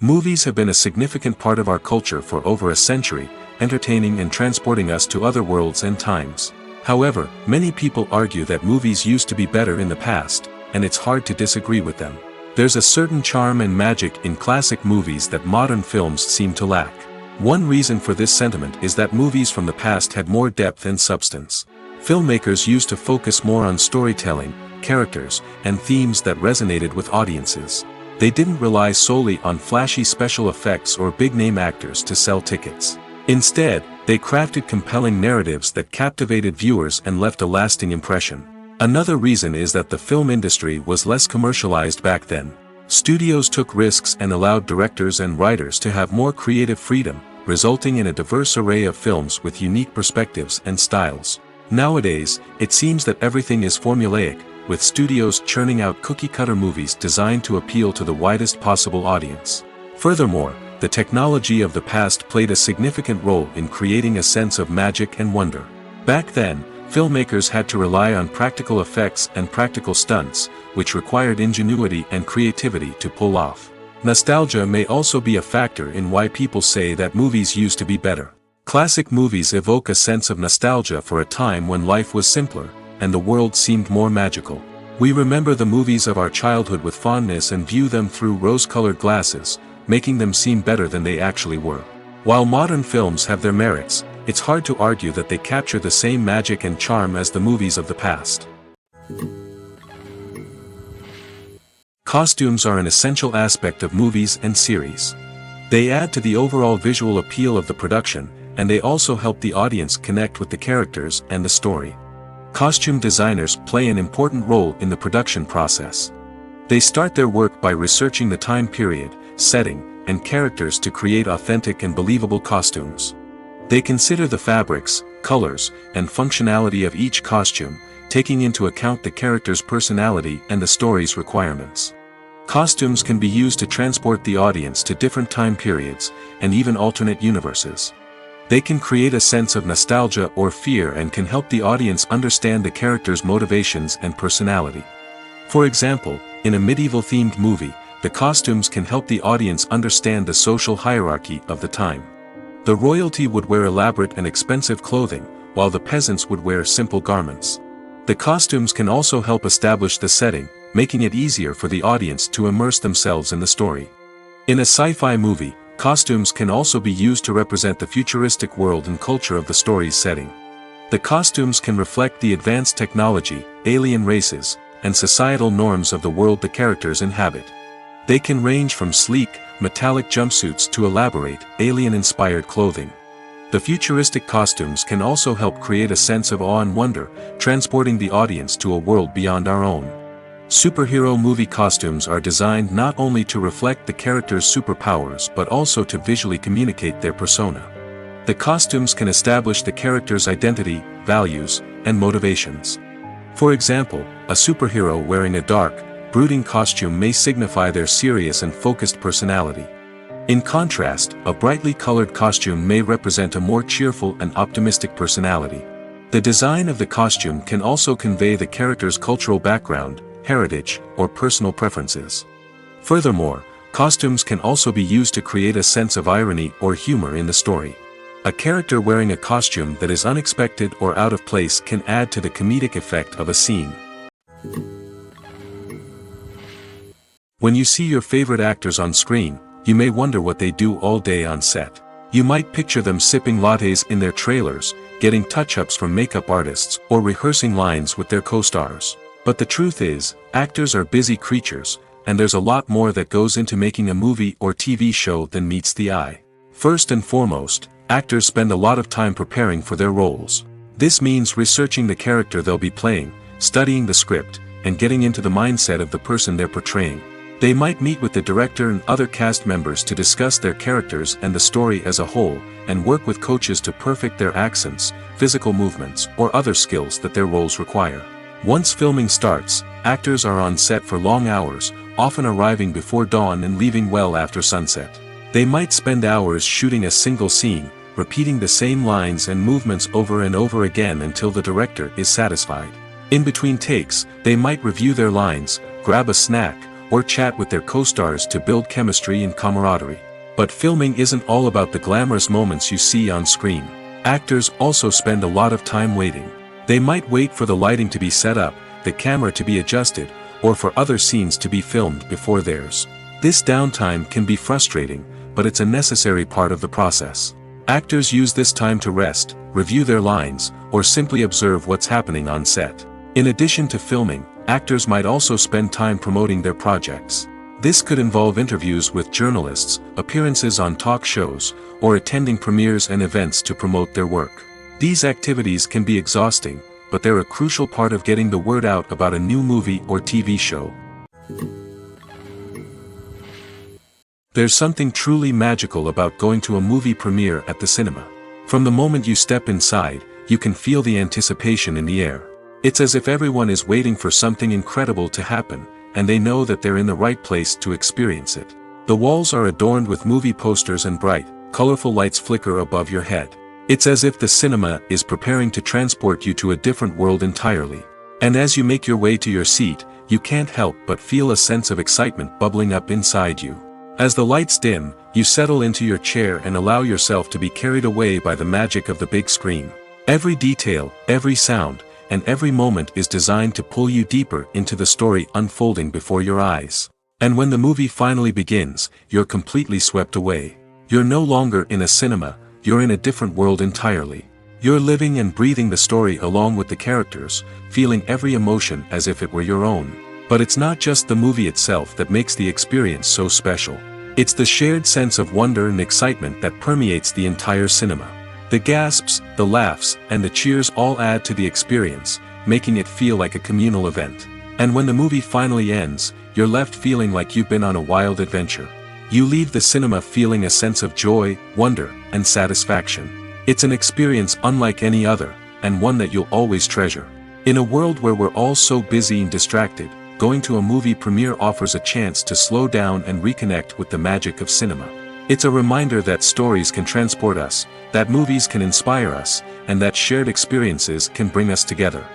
Speaker 1: Movies have been a significant part of our culture for over a century, entertaining and transporting us to other worlds and times. However, many people argue that movies used to be better in the past, and it's hard to disagree with them. There's a certain charm and magic in classic movies that modern films seem to lack. One reason for this sentiment is that movies from the past had more depth and substance. Filmmakers used to focus more on storytelling, characters, and themes that resonated with audiences. They didn't rely solely on flashy special effects or big-name actors to sell tickets. Instead, they crafted compelling narratives that captivated viewers and left a lasting impression. Another reason is that the film industry was less commercialized back then. Studios took risks and allowed directors and writers to have more creative freedom, resulting in a diverse array of films with unique perspectives and styles. Nowadays, it seems that everything is formulaic, with studios churning out cookie-cutter movies designed to appeal to the widest possible audience. Furthermore, the technology of the past played a significant role in creating a sense of magic and wonder. Back then, filmmakers had to rely on practical effects and practical stunts, which required ingenuity and creativity to pull off. Nostalgia may also be a factor in why people say that movies used to be better. Classic movies evoke a sense of nostalgia for a time when life was simpler, and the world seemed more magical. We remember the movies of our childhood with fondness and view them through rose-colored glasses, making them seem better than they actually were. While modern films have their merits, it's hard to argue that they capture the same magic and charm as the movies of the past. Costumes are an essential aspect of movies and series. They add to the overall visual appeal of the production, and they also help the audience connect with the characters and the story. Costume designers play an important role in the production process. They start their work by researching the time period, setting, and characters to create authentic and believable costumes. They consider the fabrics, colors, and functionality of each costume, taking into account the character's personality and the story's requirements. Costumes can be used to transport the audience to different time periods, and even alternate universes. They can create a sense of nostalgia or fear and can help the audience understand the character's motivations and personality. For example, in a medieval-themed movie, the costumes can help the audience understand the social hierarchy of the time. The royalty would wear elaborate and expensive clothing, while the peasants would wear simple garments. The costumes can also help establish the setting, making it easier for the audience to immerse themselves in the story. In a sci-fi movie, costumes can also be used to represent the futuristic world and culture of the story's setting. The costumes can reflect the advanced technology, alien races, and societal norms of the world the characters inhabit. They can range from sleek, metallic jumpsuits to elaborate, alien-inspired clothing. The futuristic costumes can also help create a sense of awe and wonder, transporting the audience to a world beyond our own. Superhero movie costumes are designed not only to reflect the character's superpowers but also to visually communicate their persona. The costumes can establish the character's identity, values, and motivations. For example, a superhero wearing a dark, brooding costume may signify their serious and focused personality. In contrast, a brightly colored costume may represent a more cheerful and optimistic personality. The design of the costume can also convey the character's cultural background, heritage, or personal preferences. Furthermore, costumes can also be used to create a sense of irony or humor in the story. A character wearing a costume that is unexpected or out of place can add to the comedic effect of a scene. When you see your favorite actors on screen, you may wonder what they do all day on set. You might picture them sipping lattes in their trailers, getting touch-ups from makeup artists, or rehearsing lines with their co-stars. But the truth is, actors are busy creatures, and there's a lot more that goes into making a movie or TV show than meets the eye. First and foremost, actors spend a lot of time preparing for their roles. This means researching the character they'll be playing, studying the script, and getting into the mindset of the person they're portraying. They might meet with the director and other cast members to discuss their characters and the story as a whole, and work with coaches to perfect their accents, physical movements, or other skills that their roles require. Once filming starts, actors are on set for long hours, often arriving before dawn and leaving well after sunset. They might spend hours shooting a single scene, repeating the same lines and movements over and over again until the director is satisfied. In between takes, they might review their lines, grab a snack, or chat with their co-stars to build chemistry and camaraderie. But filming isn't all about the glamorous moments you see on screen. Actors also spend a lot of time waiting. They might wait for the lighting to be set up, the camera to be adjusted, or for other scenes to be filmed before theirs. This downtime can be frustrating, but it's a necessary part of the process. Actors use this time to rest, review their lines, or simply observe what's happening on set. In addition to filming, actors might also spend time promoting their projects. This could involve interviews with journalists, appearances on talk shows, or attending premieres and events to promote their work. These activities can be exhausting, but they're a crucial part of getting the word out about a new movie or TV show. There's something truly magical about going to a movie premiere at the cinema. From the moment you step inside, you can feel the anticipation in the air. It's as if everyone is waiting for something incredible to happen, and they know that they're in the right place to experience it. The walls are adorned with movie posters and bright, colorful lights flicker above your head. It's as if the cinema is preparing to transport you to a different world entirely. And as you make your way to your seat, you can't help but feel a sense of excitement bubbling up inside you. As the lights dim, you settle into your chair and allow yourself to be carried away by the magic of the big screen. Every detail, every sound, and every moment is designed to pull you deeper into the story unfolding before your eyes. And when the movie finally begins, you're completely swept away. You're no longer in a cinema, you're in a different world entirely. You're living and breathing the story along with the characters, feeling every emotion as if it were your own. But it's not just the movie itself that makes the experience so special. It's the shared sense of wonder and excitement that permeates the entire cinema. The gasps, the laughs, and the cheers all add to the experience, making it feel like a communal event. And when the movie finally ends, you're left feeling like you've been on a wild adventure. You leave the cinema feeling a sense of joy, wonder, and satisfaction. It's an experience unlike any other, and one that you'll always treasure. In a world where we're all so busy and distracted, going to a movie premiere offers a chance to slow down and reconnect with the magic of cinema. It's a reminder that stories can transport us, that movies can inspire us, and that shared experiences can bring us together.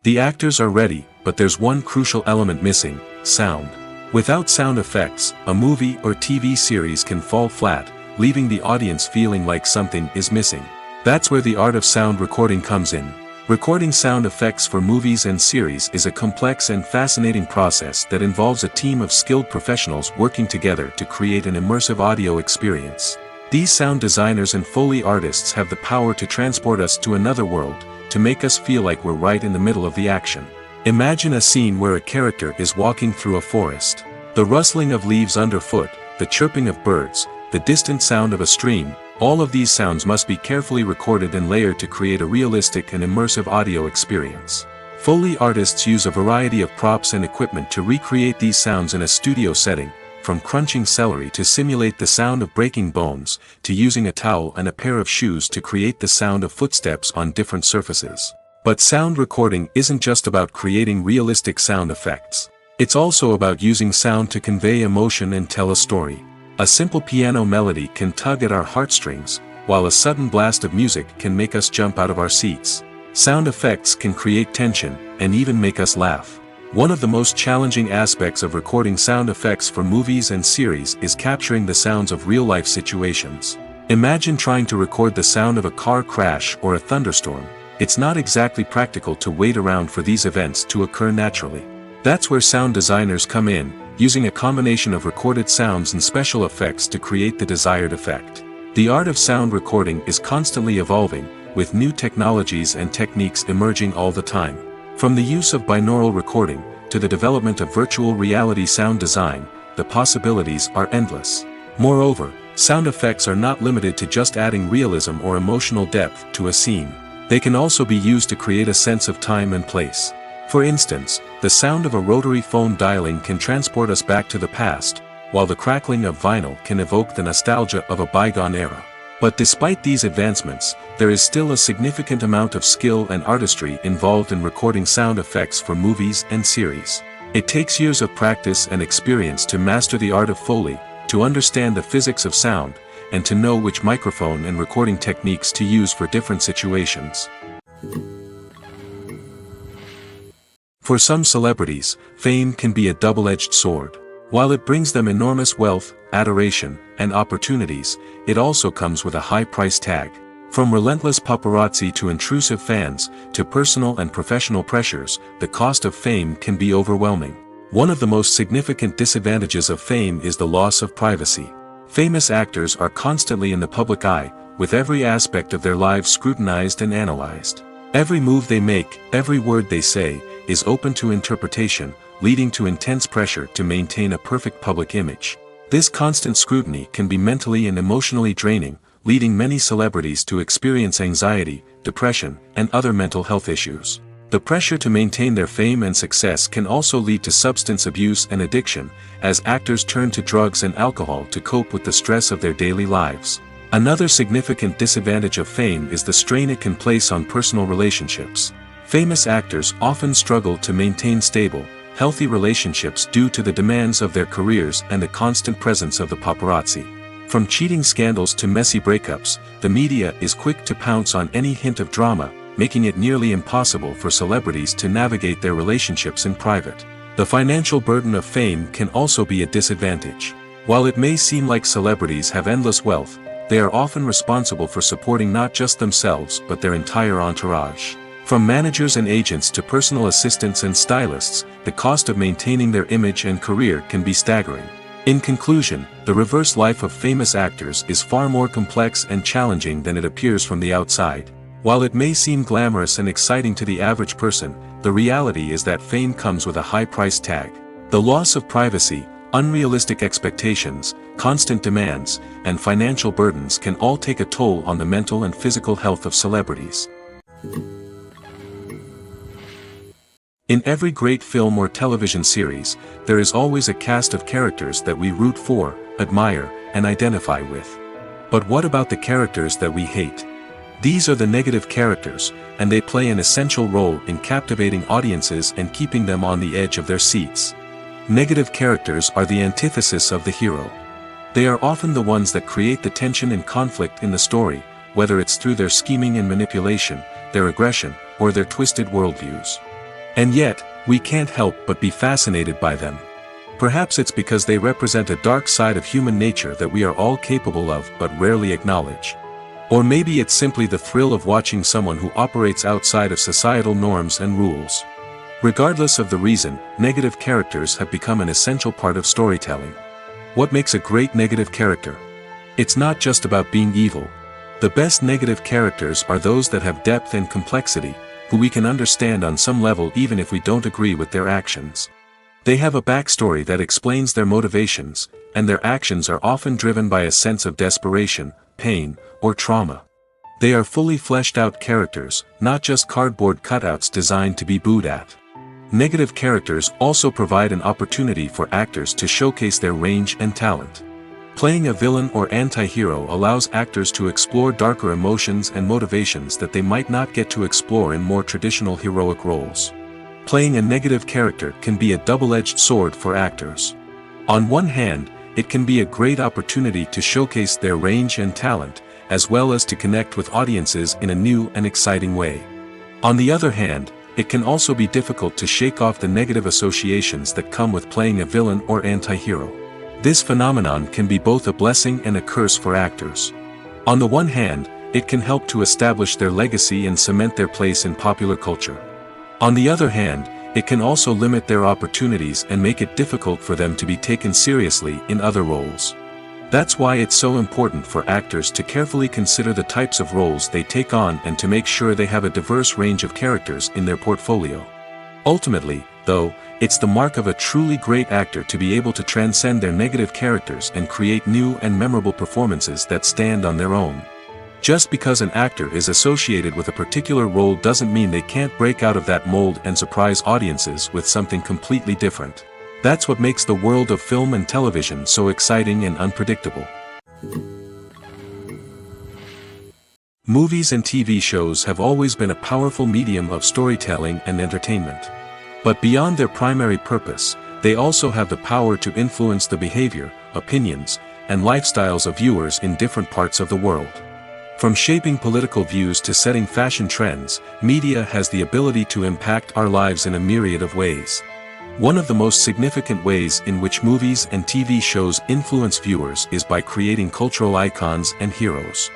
Speaker 1: The actors are ready, but there's one crucial element missing: sound. Without sound effects, a movie or TV series can fall flat, leaving the audience feeling like something is missing. That's where the art of sound recording comes in. Recording sound effects for movies and series is a complex and fascinating process that involves a team of skilled professionals working together to create an immersive audio experience. These sound designers and Foley artists have the power to transport us to another world, to make us feel like we're right in the middle of the action. Imagine a scene where a character is walking through a forest. The rustling of leaves underfoot, the chirping of birds, the distant sound of a stream, all of these sounds must be carefully recorded and layered to create a realistic and immersive audio experience. Foley artists use a variety of props and equipment to recreate these sounds in a studio setting, from crunching celery to simulate the sound of breaking bones, to using a towel and a pair of shoes to create the sound of footsteps on different surfaces. But sound recording isn't just about creating realistic sound effects. It's also about using sound to convey emotion and tell a story. A simple piano melody can tug at our heartstrings, while a sudden blast of music can make us jump out of our seats. Sound effects can create tension, and even make us laugh. One of the most challenging aspects of recording sound effects for movies and series is capturing the sounds of real-life situations. Imagine trying to record the sound of a car crash or a thunderstorm. It's not exactly practical to wait around for these events to occur naturally. That's where sound designers come in, using a combination of recorded sounds and special effects to create the desired effect. The art of sound recording is constantly evolving, with new technologies and techniques emerging all the time. From the use of binaural recording, to the development of virtual reality sound design, the possibilities are endless. Moreover, sound effects are not limited to just adding realism or emotional depth to a scene. They can also be used to create a sense of time and place. For instance, the sound of a rotary phone dialing can transport us back to the past, while the crackling of vinyl can evoke the nostalgia of a bygone era. But despite these advancements, there is still a significant amount of skill and artistry involved in recording sound effects for movies and series. It takes years of practice and experience to master the art of Foley, to understand the physics of sound, and to know which microphone and recording techniques to use for different situations. For some celebrities, fame can be a double-edged sword. While it brings them enormous wealth, adoration, and opportunities, it also comes with a high price tag. From relentless paparazzi to intrusive fans, to personal and professional pressures, the cost of fame can be overwhelming. One of the most significant disadvantages of fame is the loss of privacy. Famous actors are constantly in the public eye, with every aspect of their lives scrutinized and analyzed. Every move they make, every word they say, is open to interpretation, leading to intense pressure to maintain a perfect public image. This constant scrutiny can be mentally and emotionally draining, leading many celebrities to experience anxiety, depression, and other mental health issues. The pressure to maintain their fame and success can also lead to substance abuse and addiction, as actors turn to drugs and alcohol to cope with the stress of their daily lives. Another significant disadvantage of fame is the strain it can place on personal relationships. Famous actors often struggle to maintain stable, healthy relationships due to the demands of their careers and the constant presence of the paparazzi. From cheating scandals to messy breakups, the media is quick to pounce on any hint of drama, making it nearly impossible for celebrities to navigate their relationships in private. The financial burden of fame can also be a disadvantage. While it may seem like celebrities have endless wealth, they are often responsible for supporting not just themselves but their entire entourage. From managers and agents to personal assistants and stylists, the cost of maintaining their image and career can be staggering. In conclusion, the reverse life of famous actors is far more complex and challenging than it appears from the outside. While it may seem glamorous and exciting to the average person, the reality is that fame comes with a high price tag. The loss of privacy, unrealistic expectations, constant demands, and financial burdens can all take a toll on the mental and physical health of celebrities. In every great film or television series, there is always a cast of characters that we root for, admire, and identify with. But what about the characters that we hate? These are the negative characters, and they play an essential role in captivating audiences and keeping them on the edge of their seats. Negative characters are the antithesis of the hero. They are often the ones that create the tension and conflict in the story, whether it's through their scheming and manipulation, their aggression, or their twisted worldviews. And yet, we can't help but be fascinated by them. Perhaps it's because they represent a dark side of human nature that we are all capable of but rarely acknowledge. Or maybe it's simply the thrill of watching someone who operates outside of societal norms and rules. Regardless of the reason, negative characters have become an essential part of storytelling. What makes a great negative character? It's not just about being evil. The best negative characters are those that have depth and complexity, who we can understand on some level even if we don't agree with their actions. They have a backstory that explains their motivations, and their actions are often driven by a sense of desperation, pain, or trauma. They are fully fleshed out characters, not just cardboard cutouts designed to be booed at. Negative characters also provide an opportunity for actors to showcase their range and talent. Playing a villain or anti-hero allows actors to explore darker emotions and motivations that they might not get to explore in more traditional heroic roles. Playing a negative character can be a double-edged sword for actors. On one hand, it can be a great opportunity to showcase their range and talent, as well as to connect with audiences in a new and exciting way. On the other hand, it can also be difficult to shake off the negative associations that come with playing a villain or anti-hero. This phenomenon can be both a blessing and a curse for actors. On the one hand, it can help to establish their legacy and cement their place in popular culture. On the other hand, it can also limit their opportunities and make it difficult for them to be taken seriously in other roles. That's why it's so important for actors to carefully consider the types of roles they take on and to make sure they have a diverse range of characters in their portfolio. Ultimately, though, it's the mark of a truly great actor to be able to transcend their negative characters and create new and memorable performances that stand on their own. Just because an actor is associated with a particular role doesn't mean they can't break out of that mold and surprise audiences with something completely different. That's what makes the world of film and television so exciting and unpredictable. Movies and TV shows have always been a powerful medium of storytelling and entertainment. But beyond their primary purpose, they also have the power to influence the behavior, opinions, and lifestyles of viewers in different parts of the world. From shaping political views to setting fashion trends, media has the ability to impact our lives in a myriad of ways. One of the most significant ways in which movies and TV shows influence viewers is by creating cultural icons and heroes.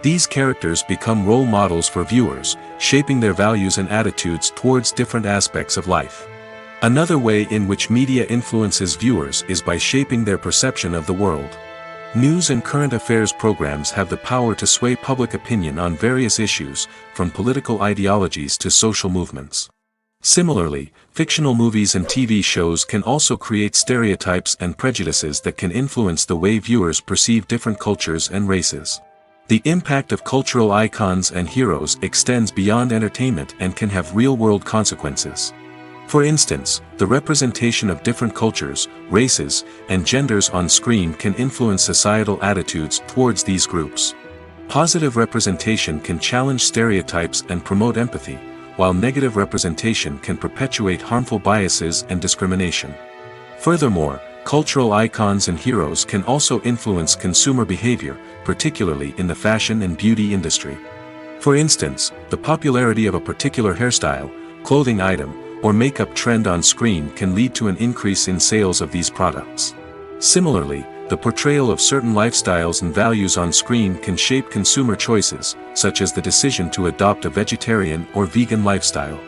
Speaker 1: These characters become role models for viewers, shaping their values and attitudes towards different aspects of life. Another way in which media influences viewers is by shaping their perception of the world. News and current affairs programs have the power to sway public opinion on various issues, from political ideologies to social movements. Similarly, fictional movies and TV shows can also create stereotypes and prejudices that can influence the way viewers perceive different cultures and races. The impact of cultural icons and heroes extends beyond entertainment and can have real-world consequences. For instance, the representation of different cultures, races, and genders on screen can influence societal attitudes towards these groups. Positive representation can challenge stereotypes and promote empathy, while negative representation can perpetuate harmful biases and discrimination. Furthermore, cultural icons and heroes can also influence consumer behavior, particularly in the fashion and beauty industry. For instance, the popularity of a particular hairstyle, clothing item, or makeup trend on screen can lead to an increase in sales of these products. Similarly, the portrayal of certain lifestyles and values on screen can shape consumer choices, such as the decision to adopt a vegetarian or vegan lifestyle.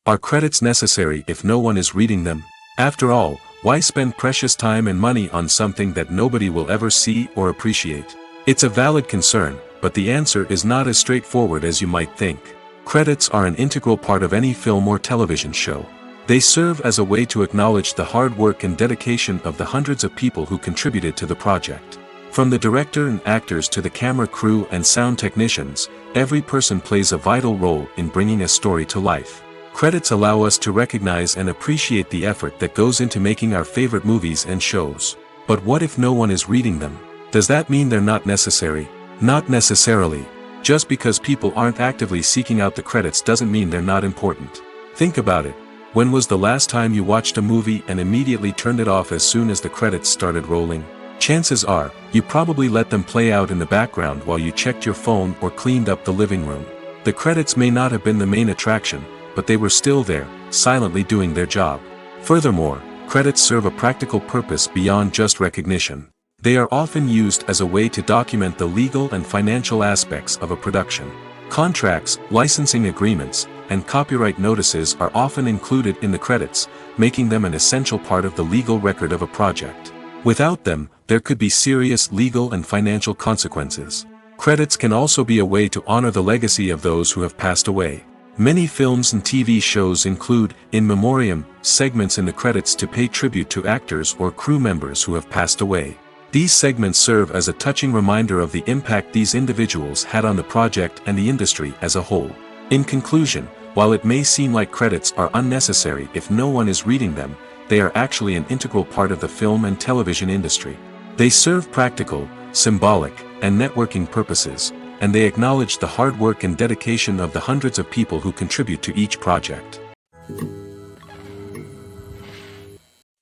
Speaker 1: Are credits necessary if no one is reading them? After all, why spend precious time and money on something that nobody will ever see or appreciate? It's a valid concern, but the answer is not as straightforward as you might think. Credits are an integral part of any film or television show. They serve as a way to acknowledge the hard work and dedication of the hundreds of people who contributed to the project. From the director and actors to the camera crew and sound technicians, every person plays a vital role in bringing a story to life. Credits allow us to recognize and appreciate the effort that goes into making our favorite movies and shows. But what if no one is reading them? Does that mean they're not necessary? Not necessarily. Just because people aren't actively seeking out the credits doesn't mean they're not important. Think about it. When was the last time you watched a movie and immediately turned it off as soon as the credits started rolling? Chances are, you probably let them play out in the background while you checked your phone or cleaned up the living room. The credits may not have been the main attraction, but they were still there, silently doing their job. Furthermore, credits serve a practical purpose beyond just recognition. They are often used as a way to document the legal and financial aspects of a production. Contracts, licensing agreements, and copyright notices are often included in the credits, making them an essential part of the legal record of a project. Without them, there could be serious legal and financial consequences. Credits can also be a way to honor the legacy of those who have passed away. Many films and TV shows include, in memoriam, segments in the credits to pay tribute to actors or crew members who have passed away. These segments serve as a touching reminder of the impact these individuals had on the project and the industry as a whole. In conclusion, while it may seem like credits are unnecessary if no one is reading them, they are actually an integral part of the film and television industry. They serve practical, symbolic, and networking purposes, and they acknowledge the hard work and dedication of the hundreds of people who contribute to each project.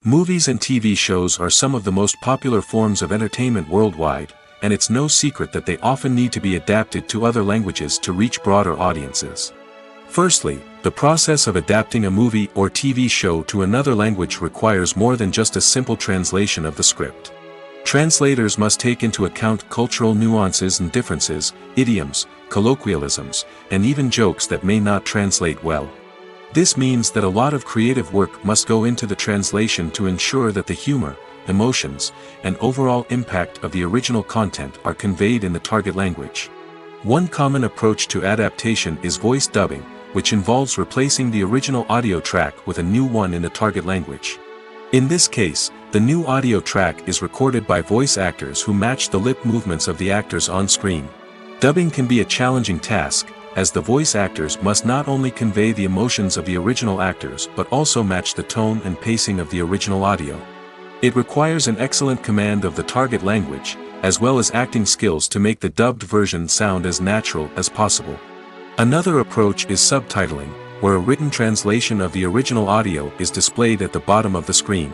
Speaker 1: Movies and TV shows are some of the most popular forms of entertainment worldwide, and it's no secret that they often need to be adapted to other languages to reach broader audiences. Firstly, the process of adapting a movie or TV show to another language requires more than just a simple translation of the script. Translators must take into account cultural nuances and differences, idioms, colloquialisms, and even jokes that may not translate well. This means that a lot of creative work must go into the translation to ensure that the humor, emotions, and overall impact of the original content are conveyed in the target language. One common approach to adaptation is voice dubbing, which involves replacing the original audio track with a new one in the target language. In this case, the new audio track is recorded by voice actors who match the lip movements of the actors on screen. Dubbing can be a challenging task, as the voice actors must not only convey the emotions of the original actors but also match the tone and pacing of the original audio. It requires an excellent command of the target language, as well as acting skills to make the dubbed version sound as natural as possible. Another approach is subtitling, where a written translation of the original audio is displayed at the bottom of the screen.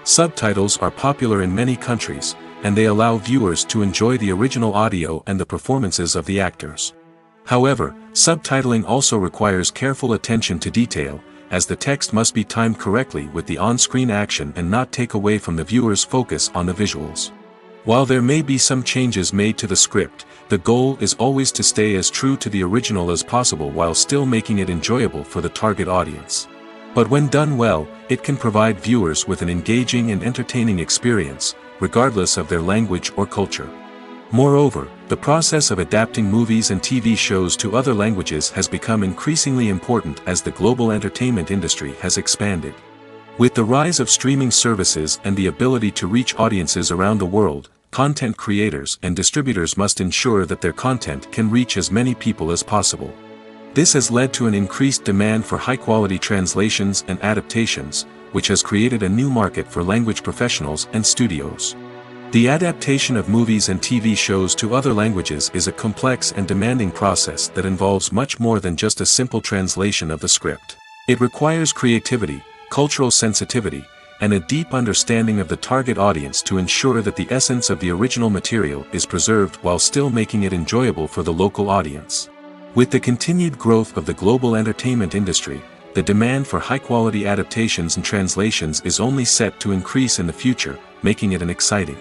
Speaker 1: Subtitles are popular in many countries, and they allow viewers to enjoy the original audio and the performances of the actors. However, subtitling also requires careful attention to detail, as the text must be timed correctly with the on-screen action and not take away from the viewer's focus on the visuals. While there may be some changes made to the script, the goal is always to stay as true to the original as possible while still making it enjoyable for the target audience. But when done well, it can provide viewers with an engaging and entertaining experience, regardless of their language or culture. Moreover, the process of adapting movies and TV shows to other languages has become increasingly important as the global entertainment industry has expanded. With the rise of streaming services and the ability to reach audiences around the world, content creators and distributors must ensure that their content can reach as many people as possible. This has led to an increased demand for high-quality translations and adaptations, which has created a new market for language professionals and studios. The adaptation of movies and TV shows to other languages is a complex and demanding process that involves much more than just a simple translation of the script. It requires creativity, cultural sensitivity, and a deep understanding of the target audience to ensure that the essence of the original material is preserved while still making it enjoyable for the local audience. With the continued growth of the global entertainment industry, the demand for high-quality adaptations and translations is only set to increase in the future, making it an exciting.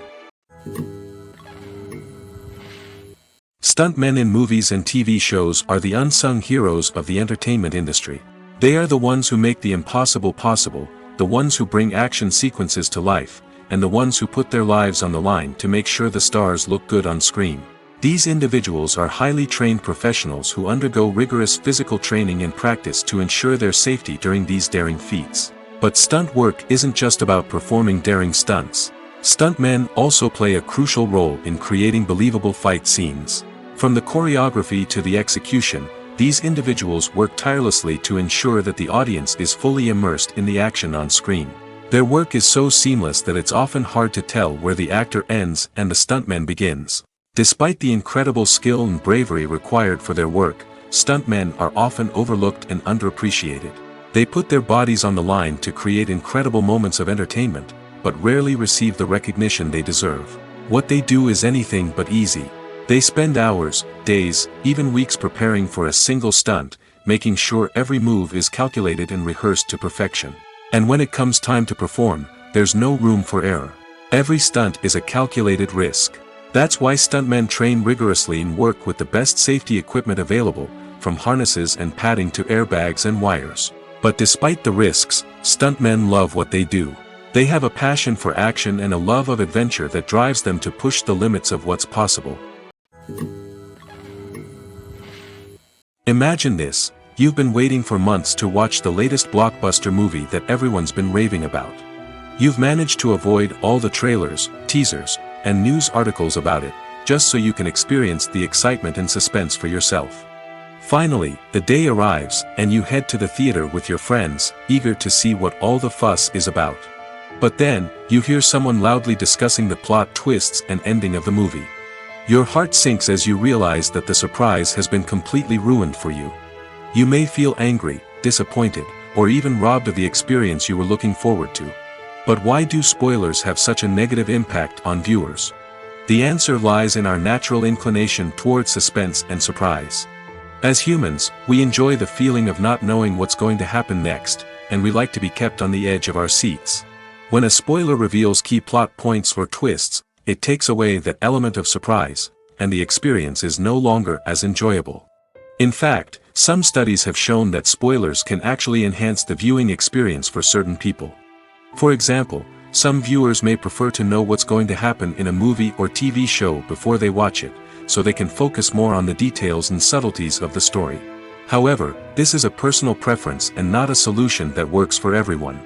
Speaker 1: Stuntmen in movies and TV shows are the unsung heroes of the entertainment industry. They are the ones who make the impossible possible, the ones who bring action sequences to life, and the ones who put their lives on the line to make sure the stars look good on screen. These individuals are highly trained professionals who undergo rigorous physical training and practice to ensure their safety during these daring feats. But stunt work isn't just about performing daring stunts. Stuntmen also play a crucial role in creating believable fight scenes. From the choreography to the execution, these individuals work tirelessly to ensure that the audience is fully immersed in the action on screen. Their work is so seamless that it's often hard to tell where the actor ends and the stuntman begins. Despite the incredible skill and bravery required for their work, stuntmen are often overlooked and underappreciated. They put their bodies on the line to create incredible moments of entertainment, but rarely receive the recognition they deserve. What they do is anything but easy. They spend hours, days, even weeks preparing for a single stunt, making sure every move is calculated and rehearsed to perfection. And when it comes time to perform, there's no room for error. Every stunt is a calculated risk. That's why stuntmen train rigorously and work with the best safety equipment available, from harnesses and padding to airbags and wires. But despite the risks, stuntmen love what they do. They have a passion for action and a love of adventure that drives them to push the limits of what's possible. Imagine this: you've been waiting for months to watch the latest blockbuster movie that everyone's been raving about. You've managed to avoid all the trailers, teasers, and news articles about it, just so you can experience the excitement and suspense for yourself. Finally, the day arrives, and you head to the theater with your friends, eager to see what all the fuss is about. But then, you hear someone loudly discussing the plot twists and ending of the movie. Your heart sinks as you realize that the surprise has been completely ruined for you. You may feel angry, disappointed, or even robbed of the experience you were looking forward to. But why do spoilers have such a negative impact on viewers? The answer lies in our natural inclination towards suspense and surprise. As humans, we enjoy the feeling of not knowing what's going to happen next, and we like to be kept on the edge of our seats. When a spoiler reveals key plot points or twists, it takes away that element of surprise, and the experience is no longer as enjoyable. In fact, some studies have shown that spoilers can actually enhance the viewing experience for certain people. For example, some viewers may prefer to know what's going to happen in a movie or TV show before they watch it, so they can focus more on the details and subtleties of the story. However, this is a personal preference and not a solution that works for everyone.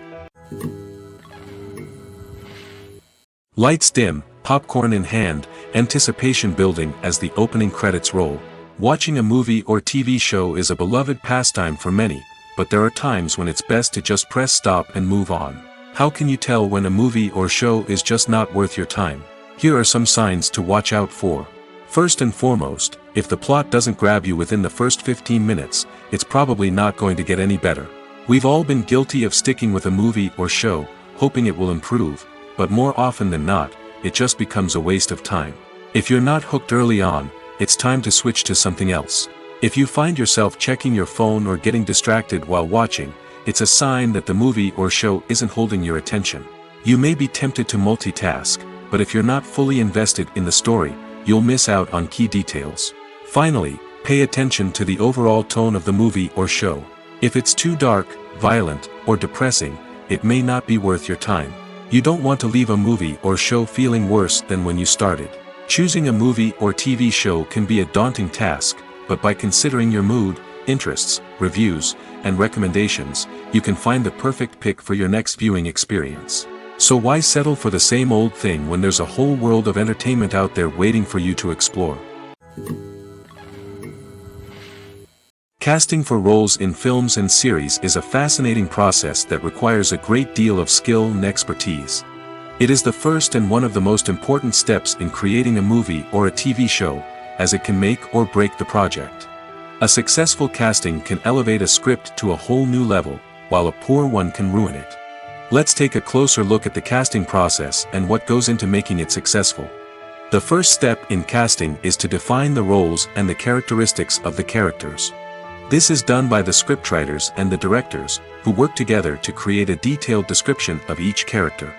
Speaker 1: Lights dim, popcorn in hand, anticipation building as the opening credits roll. Watching a movie or TV show is a beloved pastime for many, but there are times when it's best to just press stop and move on. How can you tell when a movie or show is just not worth your time? Here are some signs to watch out for. First and foremost, if the plot doesn't grab you within the first 15 minutes, it's probably not going to get any better. We've all been guilty of sticking with a movie or show, hoping it will improve, but more often than not, it just becomes a waste of time. If you're not hooked early on, it's time to switch to something else. If you find yourself checking your phone or getting distracted while watching, it's a sign that the movie or show isn't holding your attention. You may be tempted to multitask, but if you're not fully invested in the story, you'll miss out on key details. Finally, pay attention to the overall tone of the movie or show. If it's too dark, violent, or depressing, it may not be worth your time. You don't want to leave a movie or show feeling worse than when you started. Choosing a movie or TV show can be a daunting task, but by considering your mood, interests, reviews, and recommendations, you can find the perfect pick for your next viewing experience. So why settle for the same old thing when there's a whole world of entertainment out there waiting for you to explore? Casting for roles in films and series is a fascinating process that requires a great deal of skill and expertise. It is the first and one of the most important steps in creating a movie or a TV show, as it can make or break the project. A successful casting can elevate a script to a whole new level, while a poor one can ruin it. Let's take a closer look at the casting process and what goes into making it successful. The first step in casting is to define the roles and the characteristics of the characters. This is done by the scriptwriters and the directors, who work together to create a detailed description of each character.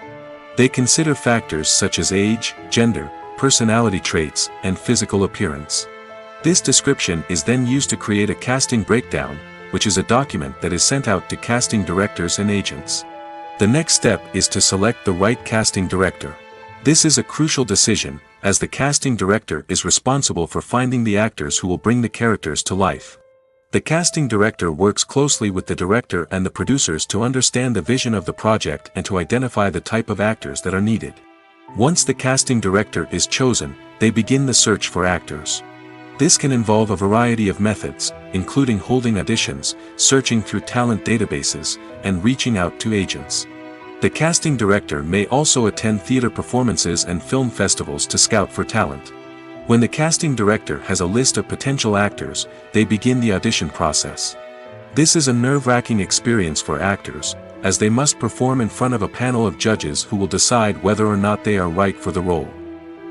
Speaker 1: They consider factors such as age, gender, personality traits, and physical appearance. This description is then used to create a casting breakdown, which is a document that is sent out to casting directors and agents. The next step is to select the right casting director. This is a crucial decision, as the casting director is responsible for finding the actors who will bring the characters to life. The casting director works closely with the director and the producers to understand the vision of the project and to identify the type of actors that are needed. Once the casting director is chosen, they begin the search for actors. This can involve a variety of methods, including holding auditions, searching through talent databases, and reaching out to agents. The casting director may also attend theater performances and film festivals to scout for talent. When the casting director has a list of potential actors, they begin the audition process. This is a nerve-wracking experience for actors, as they must perform in front of a panel of judges who will decide whether or not they are right for the role.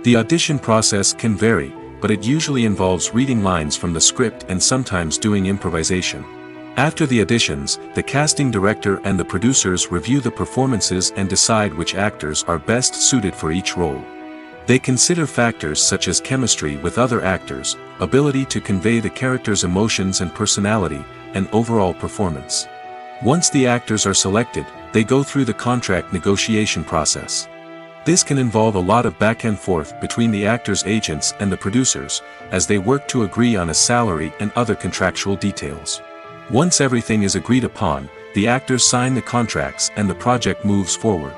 Speaker 1: The audition process can vary, but it usually involves reading lines from the script and sometimes doing improvisation. After the auditions, the casting director and the producers review the performances and decide which actors are best suited for each role. They consider factors such as chemistry with other actors, ability to convey the character's emotions and personality, and overall performance. Once the actors are selected, they go through the contract negotiation process. This can involve a lot of back and forth between the actors' agents and the producers, as they work to agree on a salary and other contractual details. Once everything is agreed upon, the actors sign the contracts and the project moves forward.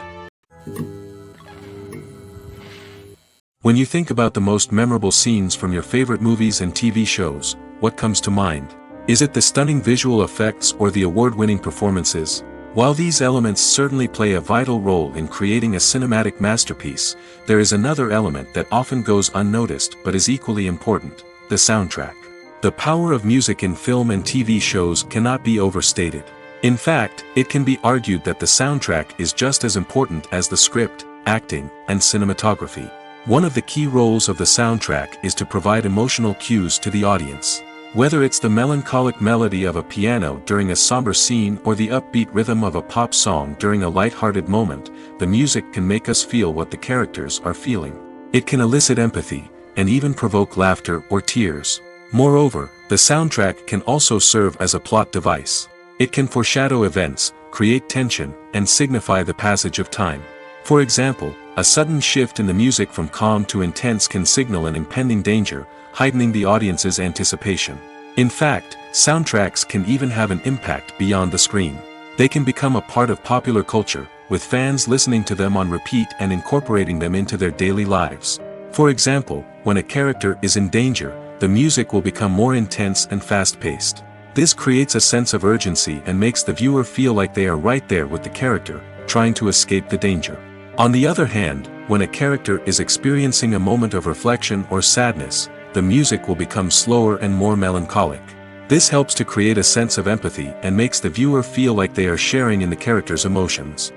Speaker 1: When you think about the most memorable scenes from your favorite movies and TV shows, what comes to mind? Is it the stunning visual effects or the award-winning performances? While these elements certainly play a vital role in creating a cinematic masterpiece, there is another element that often goes unnoticed but is equally important: the soundtrack. The power of music in film and TV shows cannot be overstated. In fact, it can be argued that the soundtrack is just as important as the script, acting, and cinematography. One of the key roles of the soundtrack is to provide emotional cues to the audience. Whether it's the melancholic melody of a piano during a somber scene or the upbeat rhythm of a pop song during a light-hearted moment, the music can make us feel what the characters are feeling. It can elicit empathy, and even provoke laughter or tears. Moreover, the soundtrack can also serve as a plot device. It can foreshadow events, create tension, and signify the passage of time. For example, a sudden shift in the music from calm to intense can signal an impending danger, heightening the audience's anticipation. In fact, soundtracks can even have an impact beyond the screen. They can become a part of popular culture, with fans listening to them on repeat and incorporating them into their daily lives. For example, when a character is in danger, the music will become more intense and fast-paced. This creates a sense of urgency and makes the viewer feel like they are right there with the character, trying to escape the danger. On the other hand, when a character is experiencing a moment of reflection or sadness, the music will become slower and more melancholic. This helps to create a sense of empathy and makes the viewer feel like they are sharing in the character's emotions.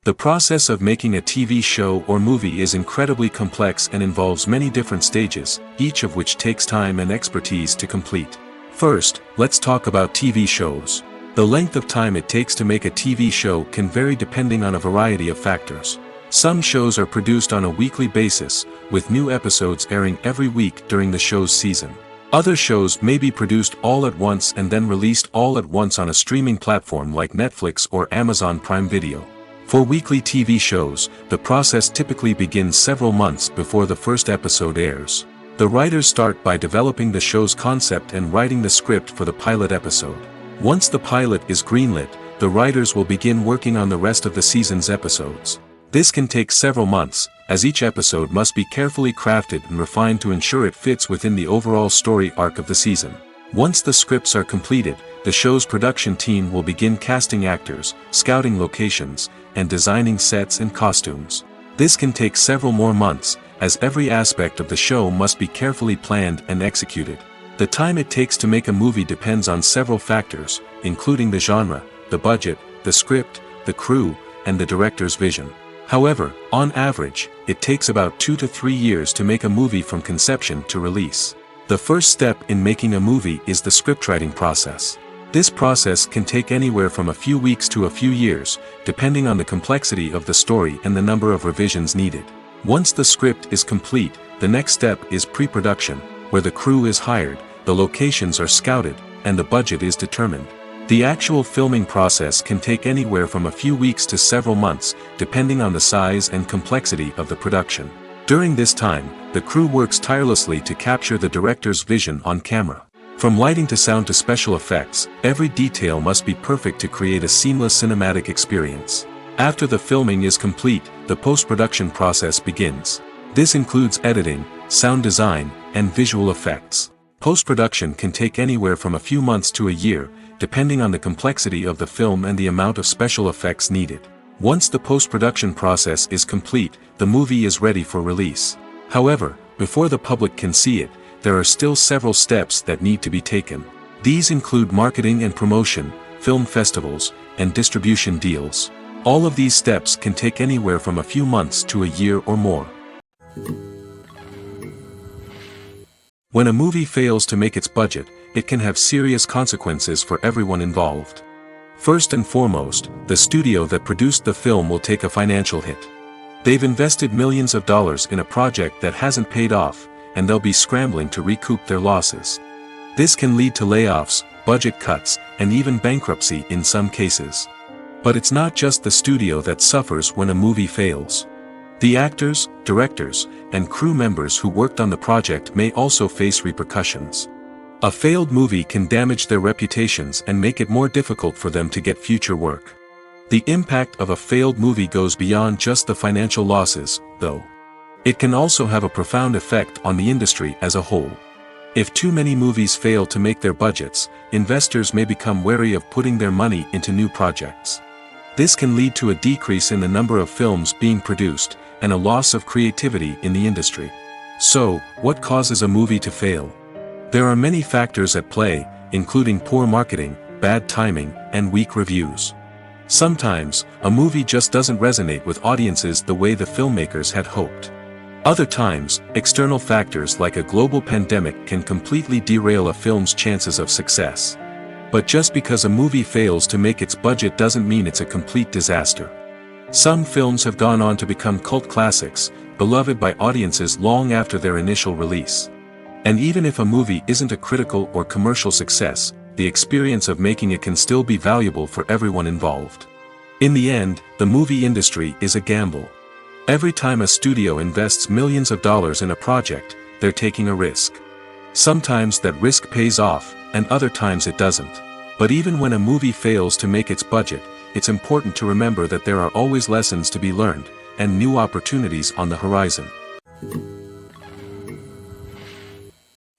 Speaker 1: The process of making a TV show or movie is incredibly complex and involves many different stages, each of which takes time and expertise to complete. First, let's talk about TV shows. The length of time it takes to make a TV show can vary depending on a variety of factors. Some shows are produced on a weekly basis, with new episodes airing every week during the show's season. Other shows may be produced all at once and then released all at once on a streaming platform like Netflix or Amazon Prime Video. For weekly TV shows, the process typically begins several months before the first episode airs. The writers start by developing the show's concept and writing the script for the pilot episode. Once the pilot is greenlit, the writers will begin working on the rest of the season's episodes. This can take several months, as each episode must be carefully crafted and refined to ensure it fits within the overall story arc of the season. Once the scripts are completed, the show's production team will begin casting actors, scouting locations, and designing sets and costumes. This can take several more months, as every aspect of the show must be carefully planned and executed. The time it takes to make a movie depends on several factors, including the genre, the budget, the script, the crew, and the director's vision. However, on average, it takes about 2 to 3 years to make a movie from conception to release. The first step in making a movie is the scriptwriting process. This process can take anywhere from a few weeks to a few years, depending on the complexity of the story and the number of revisions needed. Once the script is complete, the next step is pre-production, where the crew is hired, the locations are scouted, and the budget is determined. The actual filming process can take anywhere from a few weeks to several months, depending on the size and complexity of the production. During this time, the crew works tirelessly to capture the director's vision on camera. From lighting to sound to special effects, every detail must be perfect to create a seamless cinematic experience. After the filming is complete, the post-production process begins. This includes editing, sound design, and visual effects. Post-production can take anywhere from a few months to a year, depending on the complexity of the film and the amount of special effects needed. Once the post-production process is complete, the movie is ready for release. However, before the public can see it, there are still several steps that need to be taken. These include marketing and promotion, film festivals, and distribution deals. All of these steps can take anywhere from a few months to a year or more. When a movie fails to make its budget, it can have serious consequences for everyone involved. First and foremost, the studio that produced the film will take a financial hit. They've invested millions of dollars in a project that hasn't paid off, and they'll be scrambling to recoup their losses. This can lead to layoffs, budget cuts, and even bankruptcy in some cases. But it's not just the studio that suffers when a movie fails. The actors, directors, and crew members who worked on the project may also face repercussions. A failed movie can damage their reputations and make it more difficult for them to get future work. The impact of a failed movie goes beyond just the financial losses, though. It can also have a profound effect on the industry as a whole. If too many movies fail to make their budgets, investors may become wary of putting their money into new projects. This can lead to a decrease in the number of films being produced, and a loss of creativity in the industry. So, what causes a movie to fail? There are many factors at play, including poor marketing, bad timing, and weak reviews. Sometimes, a movie just doesn't resonate with audiences the way the filmmakers had hoped. Other times, external factors like a global pandemic can completely derail a film's chances of success. But just because a movie fails to make its budget doesn't mean it's a complete disaster. Some films have gone on to become cult classics, beloved by audiences long after their initial release. And even if a movie isn't a critical or commercial success, the experience of making it can still be valuable for everyone involved. In the end, the movie industry is a gamble. Every time a studio invests millions of dollars in a project, they're taking a risk. Sometimes that risk pays off, and other times it doesn't. But even when a movie fails to make its budget, it's important to remember that there are always lessons to be learned, and new opportunities on the horizon.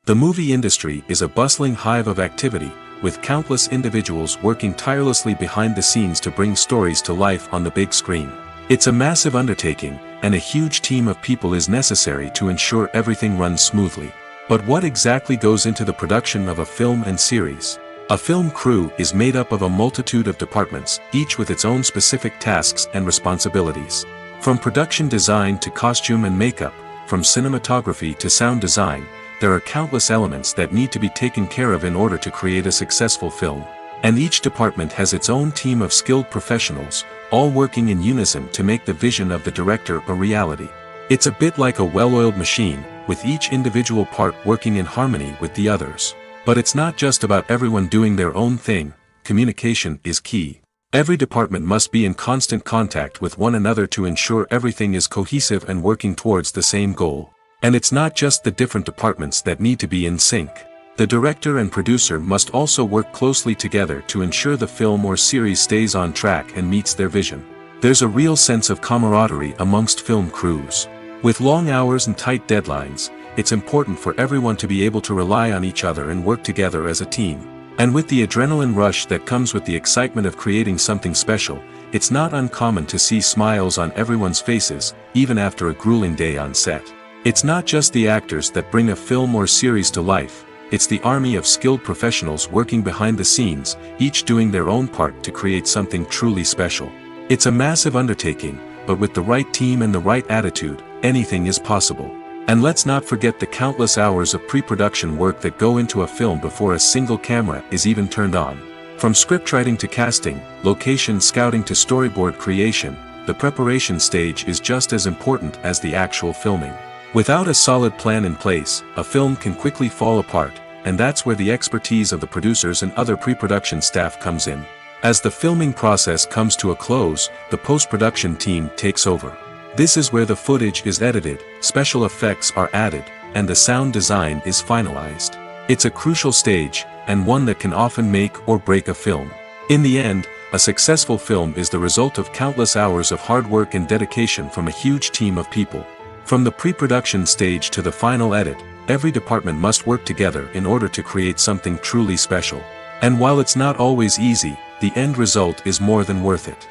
Speaker 1: The movie industry is a bustling hive of activity, with countless individuals working tirelessly behind the scenes to bring stories to life on the big screen. It's a massive undertaking, and a huge team of people is necessary to ensure everything runs smoothly. But what exactly goes into the production of a film and series? A film crew is made up of a multitude of departments, each with its own specific tasks and responsibilities. From production design to costume and makeup, from cinematography to sound design, there are countless elements that need to be taken care of in order to create a successful film. And each department has its own team of skilled professionals, all working in unison to make the vision of the director a reality. It's a bit like a well-oiled machine, with each individual part working in harmony with the others. But it's not just about everyone doing their own thing. Communication is key. Every department must be in constant contact with one another to ensure everything is cohesive and working towards the same goal. And it's not just the different departments that need to be in sync. The director and producer must also work closely together to ensure the film or series stays on track and meets their vision. There's a real sense of camaraderie amongst film crews. With long hours and tight deadlines, it's important for everyone to be able to rely on each other and work together as a team. And with the adrenaline rush that comes with the excitement of creating something special, it's not uncommon to see smiles on everyone's faces, even after a grueling day on set. It's not just the actors that bring a film or series to life, it's the army of skilled professionals working behind the scenes, each doing their own part to create something truly special. It's a massive undertaking, but with the right team and the right attitude, anything is possible. And let's not forget the countless hours of pre-production work that go into a film before a single camera is even turned on. From scriptwriting to casting, location scouting to storyboard creation, the preparation stage is just as important as the actual filming. Without a solid plan in place, a film can quickly fall apart, and that's where the expertise of the producers and other pre-production staff comes in. As the filming process comes to a close, the post-production team takes over. This is where the footage is edited, special effects are added, and the sound design is finalized. It's a crucial stage, and one that can often make or break a film. In the end, a successful film is the result of countless hours of hard work and dedication from a huge team of people. From the pre-production stage to the final edit, every department must work together in order to create something truly special. And while it's not always easy, the end result is more than worth it.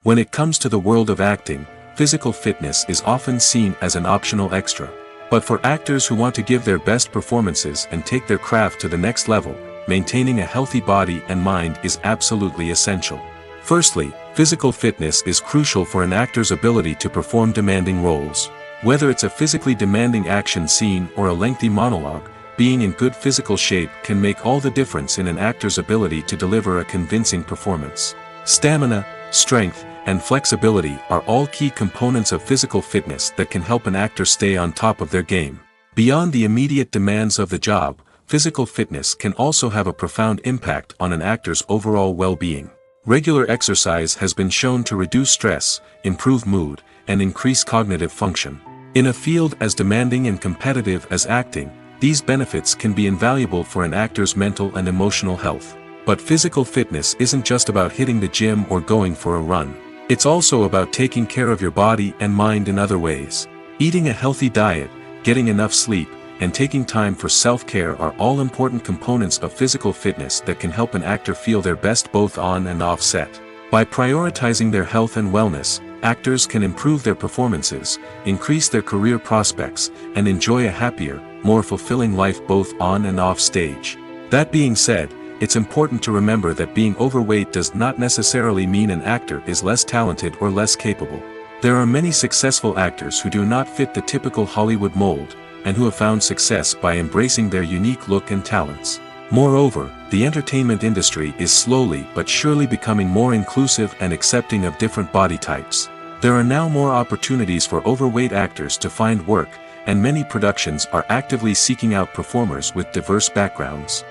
Speaker 1: When it comes to the world of acting, physical fitness is often seen as an optional extra. But for actors who want to give their best performances and take their craft to the next level, maintaining a healthy body and mind is absolutely essential. Firstly, physical fitness is crucial for an actor's ability to perform demanding roles. Whether it's a physically demanding action scene or a lengthy monologue, being in good physical shape can make all the difference in an actor's ability to deliver a convincing performance. Stamina, strength, and flexibility are all key components of physical fitness that can help an actor stay on top of their game. Beyond the immediate demands of the job, physical fitness can also have a profound impact on an actor's overall well-being. Regular exercise has been shown to reduce stress, improve mood, and increase cognitive function. In a field as demanding and competitive as acting, these benefits can be invaluable for an actor's mental and emotional health. But physical fitness isn't just about hitting the gym or going for a run. It's also about taking care of your body and mind in other ways. Eating a healthy diet, getting enough sleep, and taking time for self-care are all important components of physical fitness that can help an actor feel their best both on and off set. By prioritizing their health and wellness, actors can improve their performances, increase their career prospects, and enjoy a happier, more fulfilling life both on and off stage. That being said, it's important to remember that being overweight does not necessarily mean an actor is less talented or less capable. There are many successful actors who do not fit the typical Hollywood mold, and who have found success by embracing their unique look and talents. Moreover, the entertainment industry is slowly but surely becoming more inclusive and accepting of different body types. There are now more opportunities for overweight actors to find work, and many productions are actively seeking out performers with diverse backgrounds.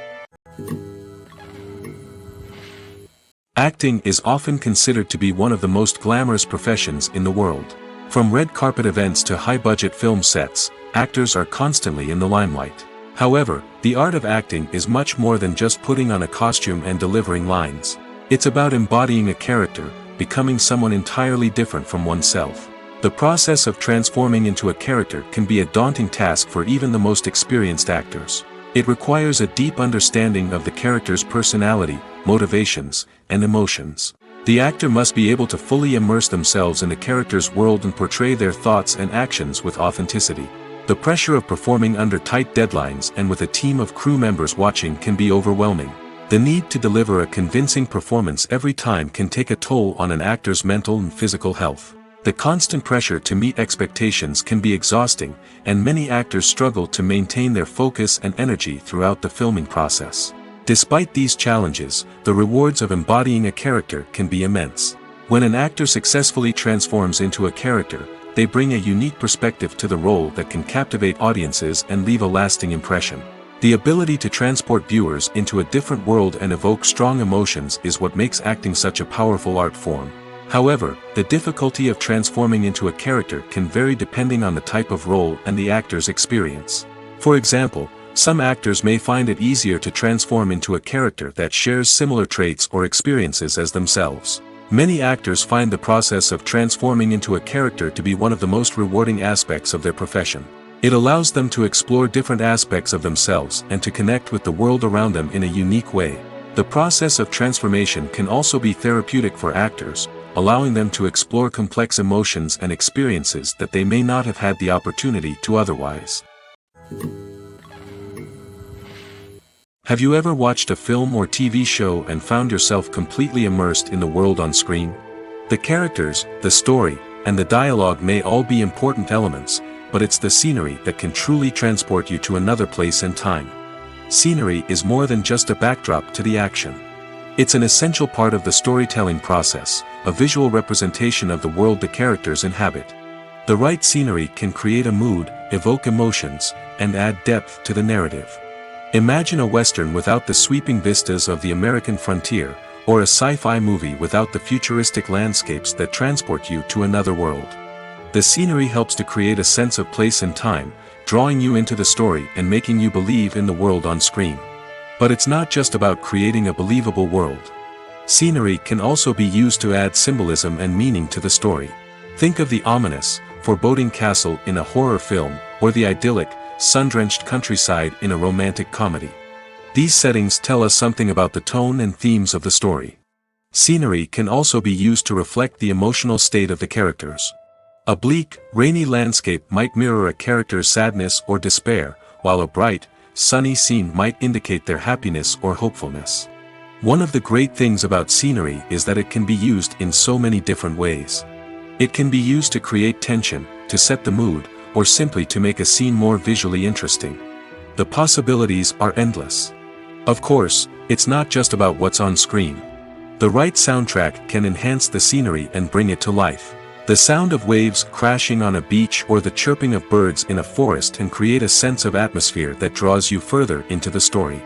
Speaker 1: Acting is often considered to be one of the most glamorous professions in the world. From red carpet events to high-budget film sets, actors are constantly in the limelight. However, the art of acting is much more than just putting on a costume and delivering lines. It's about embodying a character, becoming someone entirely different from oneself. The process of transforming into a character can be a daunting task for even the most experienced actors. It requires a deep understanding of the character's personality, motivations, and emotions. The actor must be able to fully immerse themselves in the character's world and portray their thoughts and actions with authenticity. The pressure of performing under tight deadlines and with a team of crew members watching can be overwhelming. The need to deliver a convincing performance every time can take a toll on an actor's mental and physical health. The constant pressure to meet expectations can be exhausting, and many actors struggle to maintain their focus and energy throughout the filming process. Despite these challenges, the rewards of embodying a character can be immense. When an actor successfully transforms into a character, they bring a unique perspective to the role that can captivate audiences and leave a lasting impression. The ability to transport viewers into a different world and evoke strong emotions is what makes acting such a powerful art form. However, the difficulty of transforming into a character can vary depending on the type of role and the actor's experience. For example, some actors may find it easier to transform into a character that shares similar traits or experiences as themselves. Many actors find the process of transforming into a character to be one of the most rewarding aspects of their profession. It allows them to explore different aspects of themselves and to connect with the world around them in a unique way. The process of transformation can also be therapeutic for actors, allowing them to explore complex emotions and experiences that they may not have had the opportunity to otherwise. Have you ever watched a film or TV show and found yourself completely immersed in the world on screen? The characters, the story, and the dialogue may all be important elements, but it's the scenery that can truly transport you to another place and time. Scenery is more than just a backdrop to the action. It's an essential part of the storytelling process, a visual representation of the world the characters inhabit. The right scenery can create a mood, evoke emotions, and add depth to the narrative. Imagine a Western without the sweeping vistas of the American frontier, or a sci-fi movie without the futuristic landscapes that transport you to another world. The scenery helps to create a sense of place and time, drawing you into the story and making you believe in the world on screen. But it's not just about creating a believable world. Scenery can also be used to add symbolism and meaning to the story. Think of the ominous, foreboding castle in a horror film, or the idyllic, sun-drenched countryside in a romantic comedy. These settings tell us something about the tone and themes of the story. Scenery can also be used to reflect the emotional state of the characters. A bleak, rainy landscape might mirror a character's sadness or despair, while a bright, sunny scene might indicate their happiness or hopefulness. One of the great things about scenery is that it can be used in so many different ways. It can be used to create tension, to set the mood, or simply to make a scene more visually interesting. The possibilities are endless. Of course, it's not just about what's on screen. The right soundtrack can enhance the scenery and bring it to life. The sound of waves crashing on a beach or the chirping of birds in a forest can create a sense of atmosphere that draws you further into the story.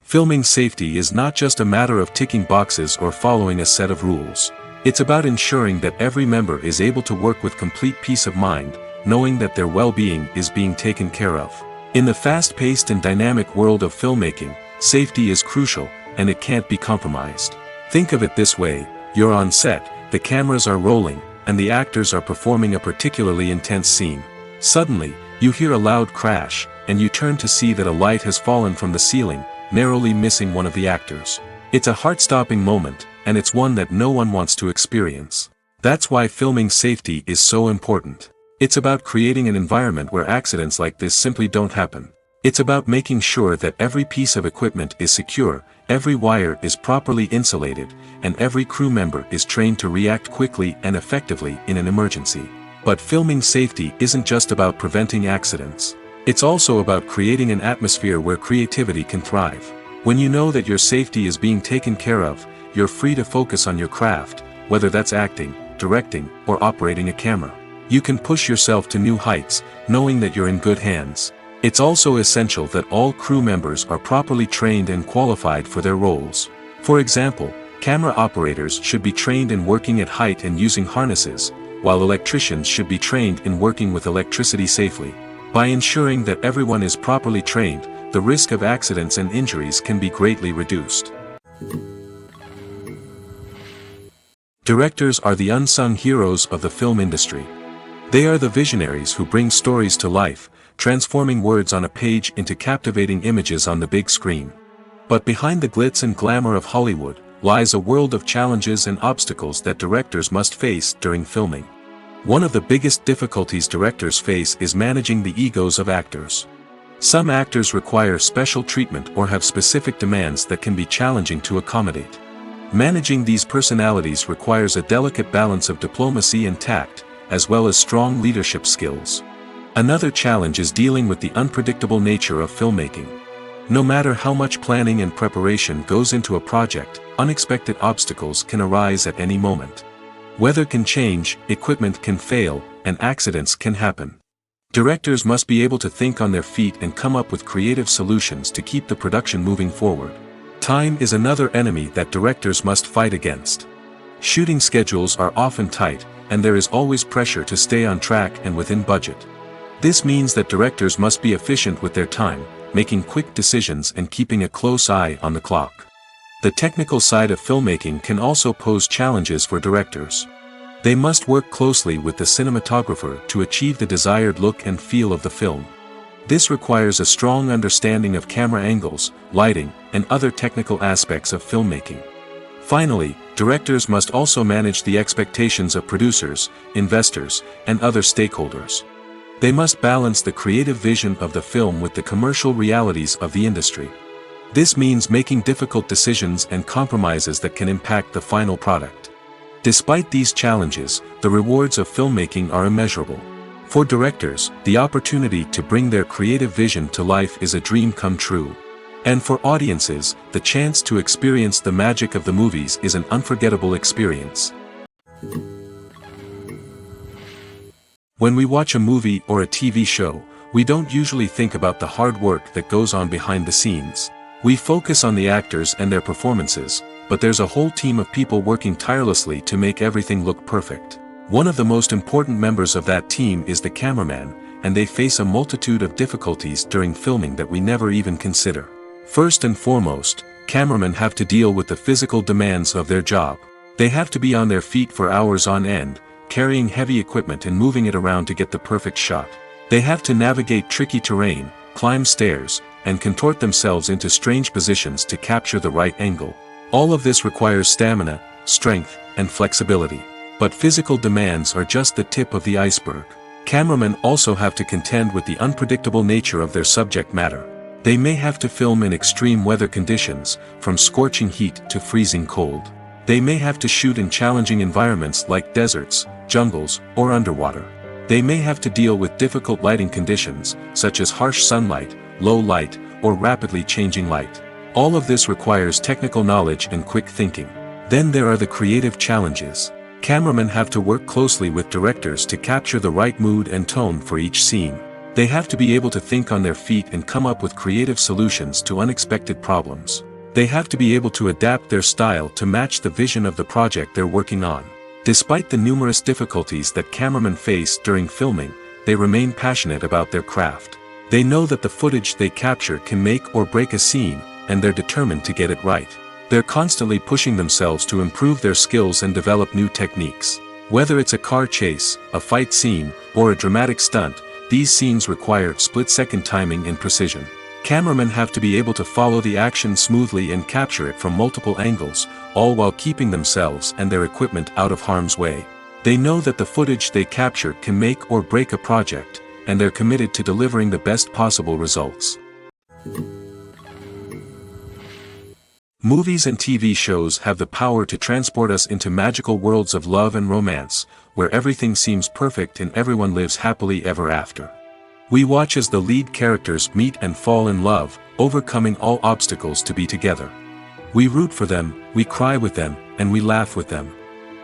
Speaker 1: Filming safety is not just a matter of ticking boxes or following a set of rules. It's about ensuring that every member is able to work with complete peace of mind, knowing that their well-being is being taken care of. In the fast-paced and dynamic world of filmmaking, safety is crucial, and it can't be compromised. Think of it this way: you're on set, the cameras are rolling, and the actors are performing a particularly intense scene. Suddenly, you hear a loud crash, and you turn to see that a light has fallen from the ceiling, narrowly missing one of the actors. It's a heart-stopping moment, and it's one that no one wants to experience. That's why filming safety is so important. It's about creating an environment where accidents like this simply don't happen. It's about making sure that every piece of equipment is secure, every wire is properly insulated, and every crew member is trained to react quickly and effectively in an emergency. But filming safety isn't just about preventing accidents. It's also about creating an atmosphere where creativity can thrive. When you know that your safety is being taken care of, you're free to focus on your craft, whether that's acting, directing, or operating a camera. You can push yourself to new heights, knowing that you're in good hands. It's also essential that all crew members are properly trained and qualified for their roles. For example, camera operators should be trained in working at height and using harnesses, while electricians should be trained in working with electricity safely. By ensuring that everyone is properly trained, the risk of accidents and injuries can be greatly reduced. Directors are the unsung heroes of the film industry. They are the visionaries who bring stories to life, transforming words on a page into captivating images on the big screen. But behind the glitz and glamour of Hollywood lies a world of challenges and obstacles that directors must face during filming. One of the biggest difficulties directors face is managing the egos of actors. Some actors require special treatment or have specific demands that can be challenging to accommodate. Managing these personalities requires a delicate balance of diplomacy and tact, as well as strong leadership skills. Another challenge is dealing with the unpredictable nature of filmmaking. No matter how much planning and preparation goes into a project, unexpected obstacles can arise at any moment. Weather can change, equipment can fail, and accidents can happen. Directors must be able to think on their feet and come up with creative solutions to keep the production moving forward. Time is another enemy that directors must fight against. Shooting schedules are often tight, and there is always pressure to stay on track and within budget. This means that directors must be efficient with their time, making quick decisions and keeping a close eye on the clock. The technical side of filmmaking can also pose challenges for directors. They must work closely with the cinematographer to achieve the desired look and feel of the film. This requires a strong understanding of camera angles, lighting, and other technical aspects of filmmaking. Finally, directors must also manage the expectations of producers, investors, and other stakeholders. They must balance the creative vision of the film with the commercial realities of the industry. This means making difficult decisions and compromises that can impact the final product. Despite these challenges, the rewards of filmmaking are immeasurable. For directors, the opportunity to bring their creative vision to life is a dream come true. And for audiences, the chance to experience the magic of the movies is an unforgettable experience. When we watch a movie or a TV show, we don't usually think about the hard work that goes on behind the scenes. We focus on the actors and their performances, but there's a whole team of people working tirelessly to make everything look perfect. One of the most important members of that team is the cameraman, and they face a multitude of difficulties during filming that we never even consider. First and foremost, cameramen have to deal with the physical demands of their job. They have to be on their feet for hours on end, carrying heavy equipment and moving it around to get the perfect shot. They have to navigate tricky terrain, climb stairs, and contort themselves into strange positions to capture the right angle. All of this requires stamina, strength, and flexibility. But physical demands are just the tip of the iceberg. Cameramen also have to contend with the unpredictable nature of their subject matter. They may have to film in extreme weather conditions, from scorching heat to freezing cold. They may have to shoot in challenging environments like deserts, jungles, or underwater. They may have to deal with difficult lighting conditions, such as harsh sunlight, low light, or rapidly changing light. All of this requires technical knowledge and quick thinking. Then there are the creative challenges. Cameramen have to work closely with directors to capture the right mood and tone for each scene. They have to be able to think on their feet and come up with creative solutions to unexpected problems. They have to be able to adapt their style to match the vision of the project they're working on. Despite the numerous difficulties that cameramen face during filming, they remain passionate about their craft. They know that the footage they capture can make or break a scene, and they're determined to get it right. They're constantly pushing themselves to improve their skills and develop new techniques. Whether it's a car chase, a fight scene, or a dramatic stunt, these scenes require split-second timing and precision. Cameramen have to be able to follow the action smoothly and capture it from multiple angles, all while keeping themselves and their equipment out of harm's way. They know that the footage they capture can make or break a project, and they're committed to delivering the best possible results. Movies and TV shows have the power to transport us into magical worlds of love and romance, where everything seems perfect and everyone lives happily ever after. We watch as the lead characters meet and fall in love, overcoming all obstacles to be together. We root for them, we cry with them, and we laugh with them.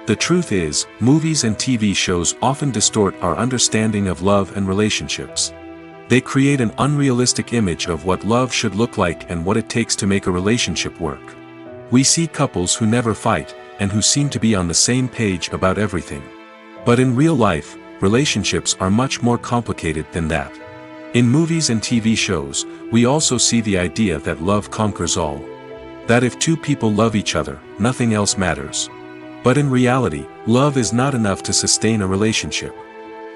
Speaker 1: The truth is, movies and TV shows often distort our understanding of love and relationships. They create an unrealistic image of what love should look like and what it takes to make a relationship work. We see couples who never fight, and who seem to be on the same page about everything. But in real life, relationships are much more complicated than that. In movies and TV shows, we also see the idea that love conquers all. That if two people love each other, nothing else matters. But in reality, love is not enough to sustain a relationship.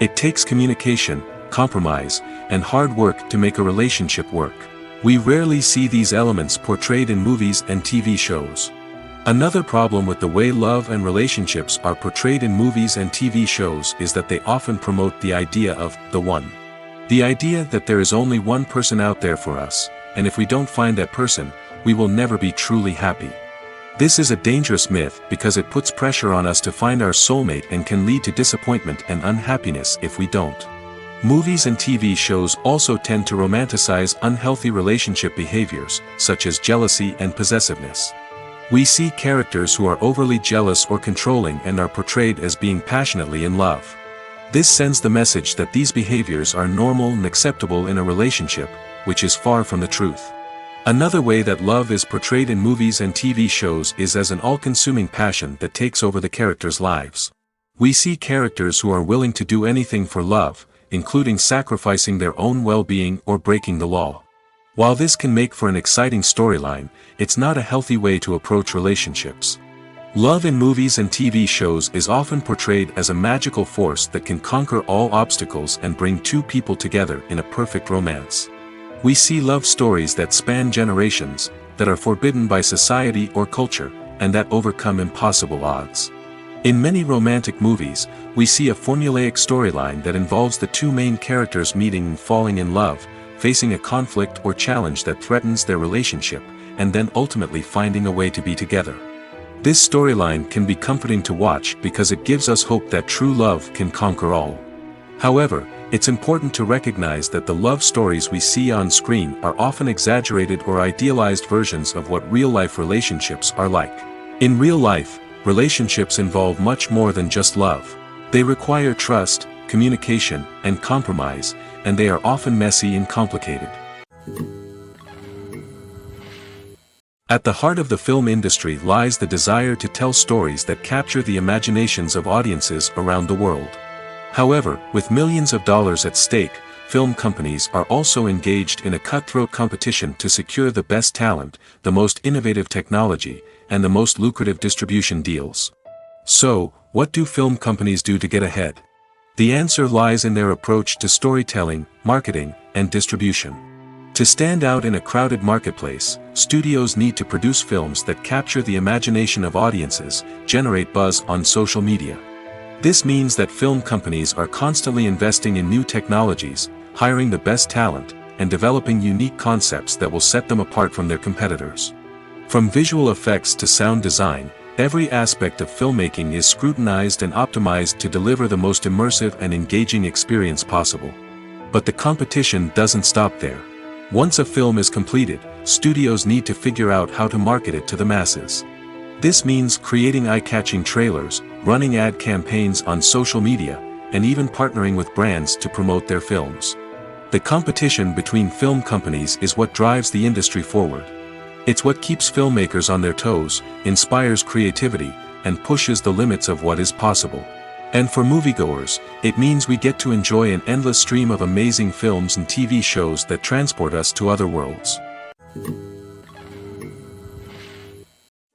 Speaker 1: It takes communication, compromise, and hard work to make a relationship work. We rarely see these elements portrayed in movies and TV shows. Another problem with the way love and relationships are portrayed in movies and TV shows is that they often promote the idea of the one. The idea that there is only one person out there for us, and if we don't find that person, we will never be truly happy. This is a dangerous myth because it puts pressure on us to find our soulmate and can lead to disappointment and unhappiness if we don't. Movies and TV shows also tend to romanticize unhealthy relationship behaviors, such as jealousy and possessiveness. We see characters who are overly jealous or controlling and are portrayed as being passionately in love. This sends the message that these behaviors are normal and acceptable in a relationship, which is far from the truth. Another way that love is portrayed in movies and TV shows is as an all-consuming passion that takes over the characters' lives. We see characters who are willing to do anything for love, including sacrificing their own well-being or breaking the law. While this can make for an exciting storyline, it's not a healthy way to approach relationships. Love in movies and TV shows is often portrayed as a magical force that can conquer all obstacles and bring two people together in a perfect romance. We see love stories that span generations, that are forbidden by society or culture, and that overcome impossible odds. In many romantic movies, we see a formulaic storyline that involves the two main characters meeting and falling in love, facing a conflict or challenge that threatens their relationship, and then ultimately finding a way to be together. This storyline can be comforting to watch because it gives us hope that true love can conquer all. However, it's important to recognize that the love stories we see on screen are often exaggerated or idealized versions of what real-life relationships are like. In real life, relationships involve much more than just love. They require trust, communication, and compromise, and they are often messy and complicated. At the heart of the film industry lies the desire to tell stories that capture the imaginations of audiences around the world. However, with millions of dollars at stake, film companies are also engaged in a cutthroat competition to secure the best talent, the most innovative technology, and the most lucrative distribution deals. So, what do film companies do to get ahead? The answer lies in their approach to storytelling, marketing, and distribution. To stand out in a crowded marketplace, studios need to produce films that capture the imagination of audiences, generate buzz on social media. This means that film companies are constantly investing in new technologies, hiring the best talent, and developing unique concepts that will set them apart from their competitors. From visual effects to sound design, every aspect of filmmaking is scrutinized and optimized to deliver the most immersive and engaging experience possible. But the competition doesn't stop there. Once a film is completed, studios need to figure out how to market it to the masses. This means creating eye-catching trailers, running ad campaigns on social media, and even partnering with brands to promote their films. The competition between film companies is what drives the industry forward. It's what keeps filmmakers on their toes, inspires creativity, and pushes the limits of what is possible. And for moviegoers, it means we get to enjoy an endless stream of amazing films and TV shows that transport us to other worlds.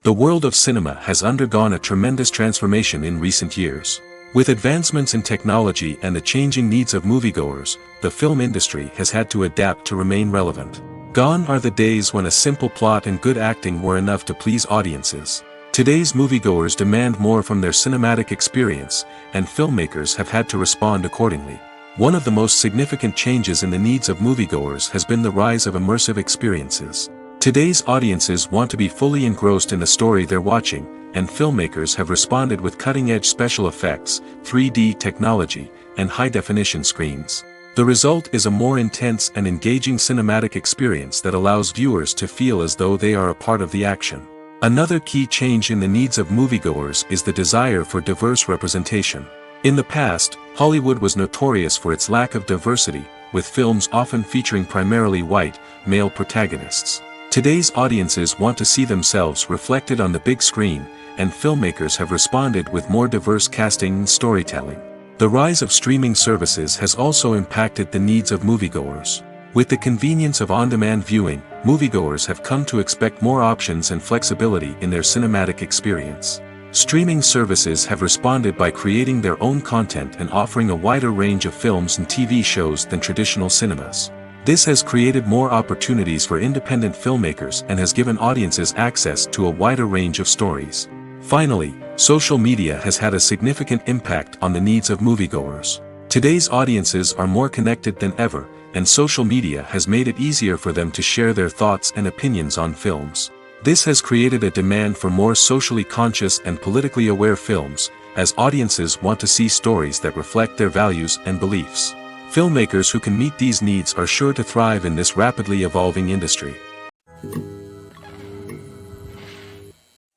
Speaker 1: The world of cinema has undergone a tremendous transformation in recent years. With advancements in technology and the changing needs of moviegoers, the film industry has had to adapt to remain relevant. Gone are the days when a simple plot and good acting were enough to please audiences. Today's moviegoers demand more from their cinematic experience, and filmmakers have had to respond accordingly. One of the most significant changes in the needs of moviegoers has been the rise of immersive experiences. Today's audiences want to be fully engrossed in the story they're watching, and filmmakers have responded with cutting-edge special effects, 3D technology, and high-definition screens. The result is a more intense and engaging cinematic experience that allows viewers to feel as though they are a part of the action. Another key change in the needs of moviegoers is the desire for diverse representation. In the past, Hollywood was notorious for its lack of diversity, with films often featuring primarily white, male protagonists. Today's audiences want to see themselves reflected on the big screen, and filmmakers have responded with more diverse casting and storytelling. The rise of streaming services has also impacted the needs of moviegoers. With the convenience of on-demand viewing, moviegoers have come to expect more options and flexibility in their cinematic experience. Streaming services have responded by creating their own content and offering a wider range of films and TV shows than traditional cinemas. This has created more opportunities for independent filmmakers and has given audiences access to a wider range of stories. Finally, social media has had a significant impact on the needs of moviegoers. Today's audiences are more connected than ever, and social media has made it easier for them to share their thoughts and opinions on films. This has created a demand for more socially conscious and politically aware films, as audiences want to see stories that reflect their values and beliefs. Filmmakers who can meet these needs are sure to thrive in this rapidly evolving industry.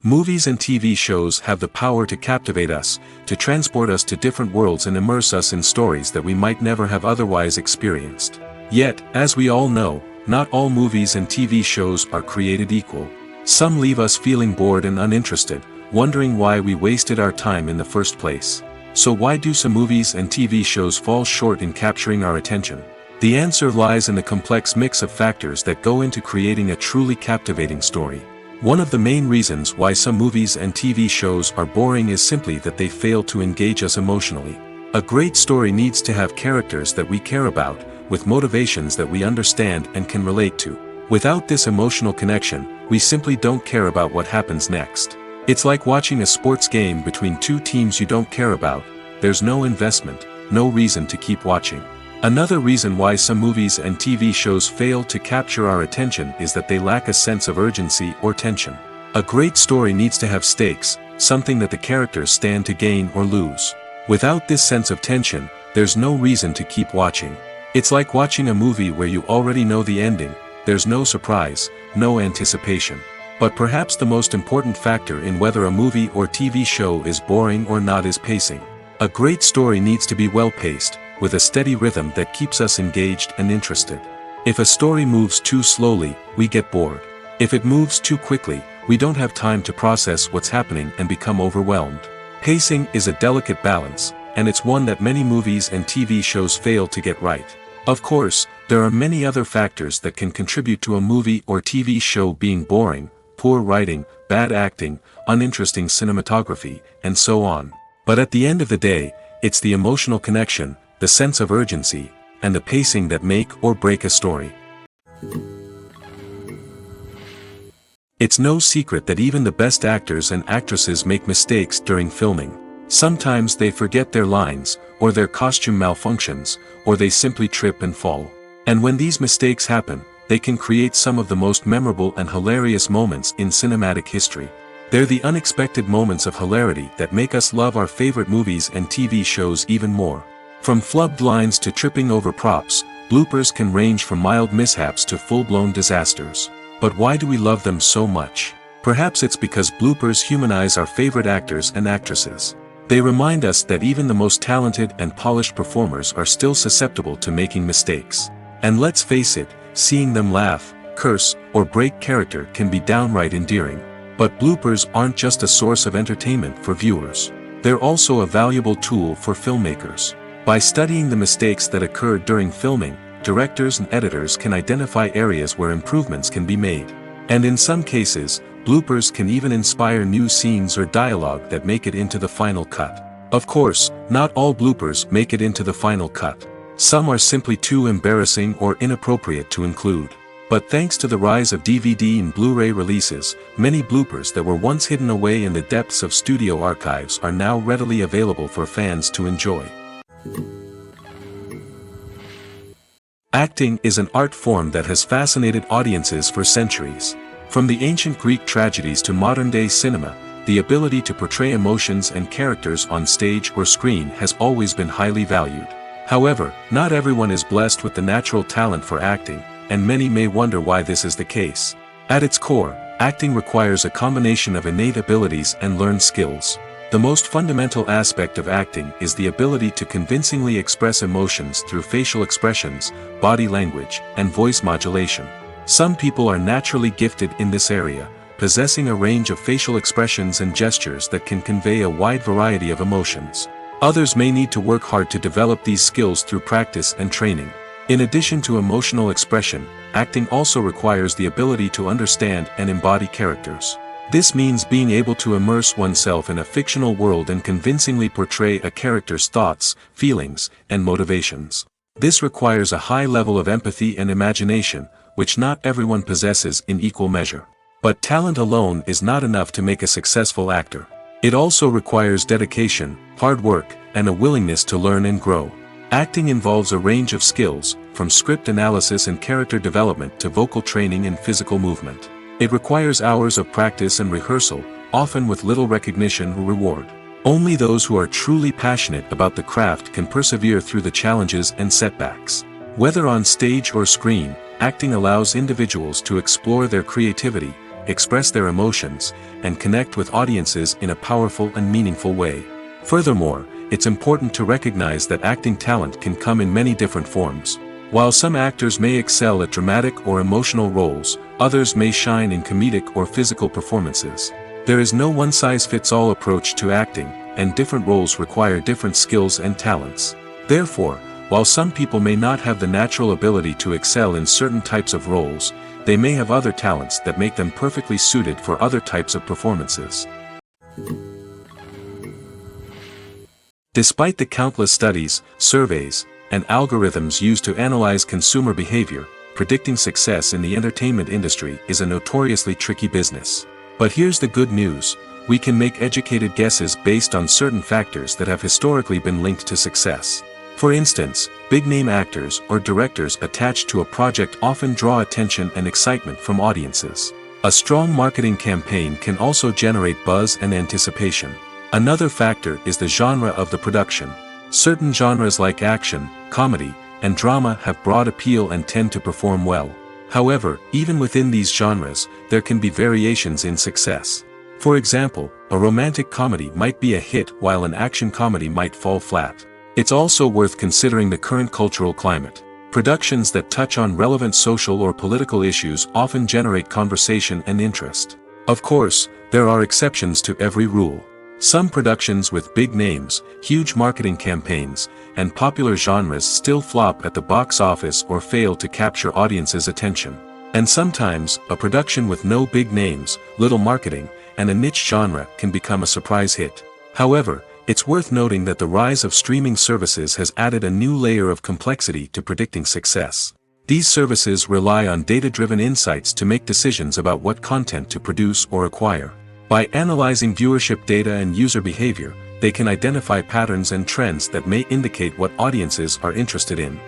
Speaker 1: Movies and TV shows have the power to captivate us, to transport us to different worlds and immerse us in stories that we might never have otherwise experienced. Yet, as we all know, not all movies and TV shows are created equal. Some leave us feeling bored and uninterested, wondering why we wasted our time in the first place. So why do some movies and TV shows fall short in capturing our attention? The answer lies in the complex mix of factors that go into creating a truly captivating story. One of the main reasons why some movies and TV shows are boring is simply that they fail to engage us emotionally. A great story needs to have characters that we care about, with motivations that we understand and can relate to. Without this emotional connection, we simply don't care about what happens next. It's like watching a sports game between two teams you don't care about. There's no investment, no reason to keep watching. Another reason why some movies and TV shows fail to capture our attention is that they lack a sense of urgency or tension. A great story needs to have stakes, something that the characters stand to gain or lose. Without this sense of tension, there's no reason to keep watching. It's like watching a movie where you already know the ending, there's no surprise, no anticipation. But perhaps the most important factor in whether a movie or TV show is boring or not is pacing. A great story needs to be well-paced, with a steady rhythm that keeps us engaged and interested. If a story moves too slowly, we get bored. If it moves too quickly, we don't have time to process what's happening and become overwhelmed. Pacing is a delicate balance, and it's one that many movies and TV shows fail to get right. Of course, there are many other factors that can contribute to a movie or TV show being boring: poor writing, bad acting, uninteresting cinematography, and so on. But at the end of the day, it's the emotional connection, the sense of urgency, and the pacing that make or break a story. It's no secret that even the best actors and actresses make mistakes during filming. Sometimes they forget their lines, or their costume malfunctions, or they simply trip and fall. And when these mistakes happen, they can create some of the most memorable and hilarious moments in cinematic history. They're the unexpected moments of hilarity that make us love our favorite movies and TV shows even more. From flubbed lines to tripping over props, bloopers can range from mild mishaps to full-blown disasters. But why do we love them so much? Perhaps it's because bloopers humanize our favorite actors and actresses. They remind us that even the most talented and polished performers are still susceptible to making mistakes. And let's face it, seeing them laugh, curse, or break character can be downright endearing. But bloopers aren't just a source of entertainment for viewers. They're also a valuable tool for filmmakers. By studying the mistakes that occurred during filming, directors and editors can identify areas where improvements can be made. And in some cases, bloopers can even inspire new scenes or dialogue that make it into the final cut. Of course, not all bloopers make it into the final cut. Some are simply too embarrassing or inappropriate to include. But thanks to the rise of DVD and Blu-ray releases, many bloopers that were once hidden away in the depths of studio archives are now readily available for fans to enjoy. Acting is an art form that has fascinated audiences for centuries. From the ancient Greek tragedies to modern-day cinema, the ability to portray emotions and characters on stage or screen has always been highly valued. However, not everyone is blessed with the natural talent for acting, and many may wonder why this is the case. At its core, acting requires a combination of innate abilities and learned skills. The most fundamental aspect of acting is the ability to convincingly express emotions through facial expressions, body language, and voice modulation. Some people are naturally gifted in this area, possessing a range of facial expressions and gestures that can convey a wide variety of emotions. Others may need to work hard to develop these skills through practice and training. In addition to emotional expression, acting also requires the ability to understand and embody characters. This means being able to immerse oneself in a fictional world and convincingly portray a character's thoughts, feelings, and motivations. This requires a high level of empathy and imagination, which not everyone possesses in equal measure. But talent alone is not enough to make a successful actor. It also requires dedication, hard work, and a willingness to learn and grow. Acting involves a range of skills, from script analysis and character development to vocal training and physical movement. It requires hours of practice and rehearsal, often with little recognition or reward. Only those who are truly passionate about the craft can persevere through the challenges and setbacks. Whether on stage or screen, acting allows individuals to explore their creativity, express their emotions, and connect with audiences in a powerful and meaningful way. Furthermore, it's important to recognize that acting talent can come in many different forms. While some actors may excel at dramatic or emotional roles, others may shine in comedic or physical performances. There is no one-size-fits-all approach to acting, and different roles require different skills and talents. Therefore, while some people may not have the natural ability to excel in certain types of roles, they may have other talents that make them perfectly suited for other types of performances. Despite the countless studies, surveys, and algorithms used to analyze consumer behavior, predicting success in the entertainment industry is a notoriously tricky business. But here's the good news: we can make educated guesses based on certain factors that have historically been linked to success. For instance, big-name actors or directors attached to a project often draw attention and excitement from audiences. A strong marketing campaign can also generate buzz and anticipation. Another factor is the genre of the production. Certain genres like action, comedy, and drama have broad appeal and tend to perform well. However, even within these genres, there can be variations in success. For example, a romantic comedy might be a hit while an action comedy might fall flat. It's also worth considering the current cultural climate. Productions that touch on relevant social or political issues often generate conversation and interest. Of course, there are exceptions to every rule. Some productions with big names, huge marketing campaigns, and popular genres still flop at the box office or fail to capture audiences' attention. And sometimes, a production with no big names, little marketing, and a niche genre can become a surprise hit. However, it's worth noting that the rise of streaming services has added a new layer of complexity to predicting success. These services rely on data-driven insights to make decisions about what content to produce or acquire. By analyzing viewership data and user behavior, they can identify patterns and trends that may indicate what audiences are interested in.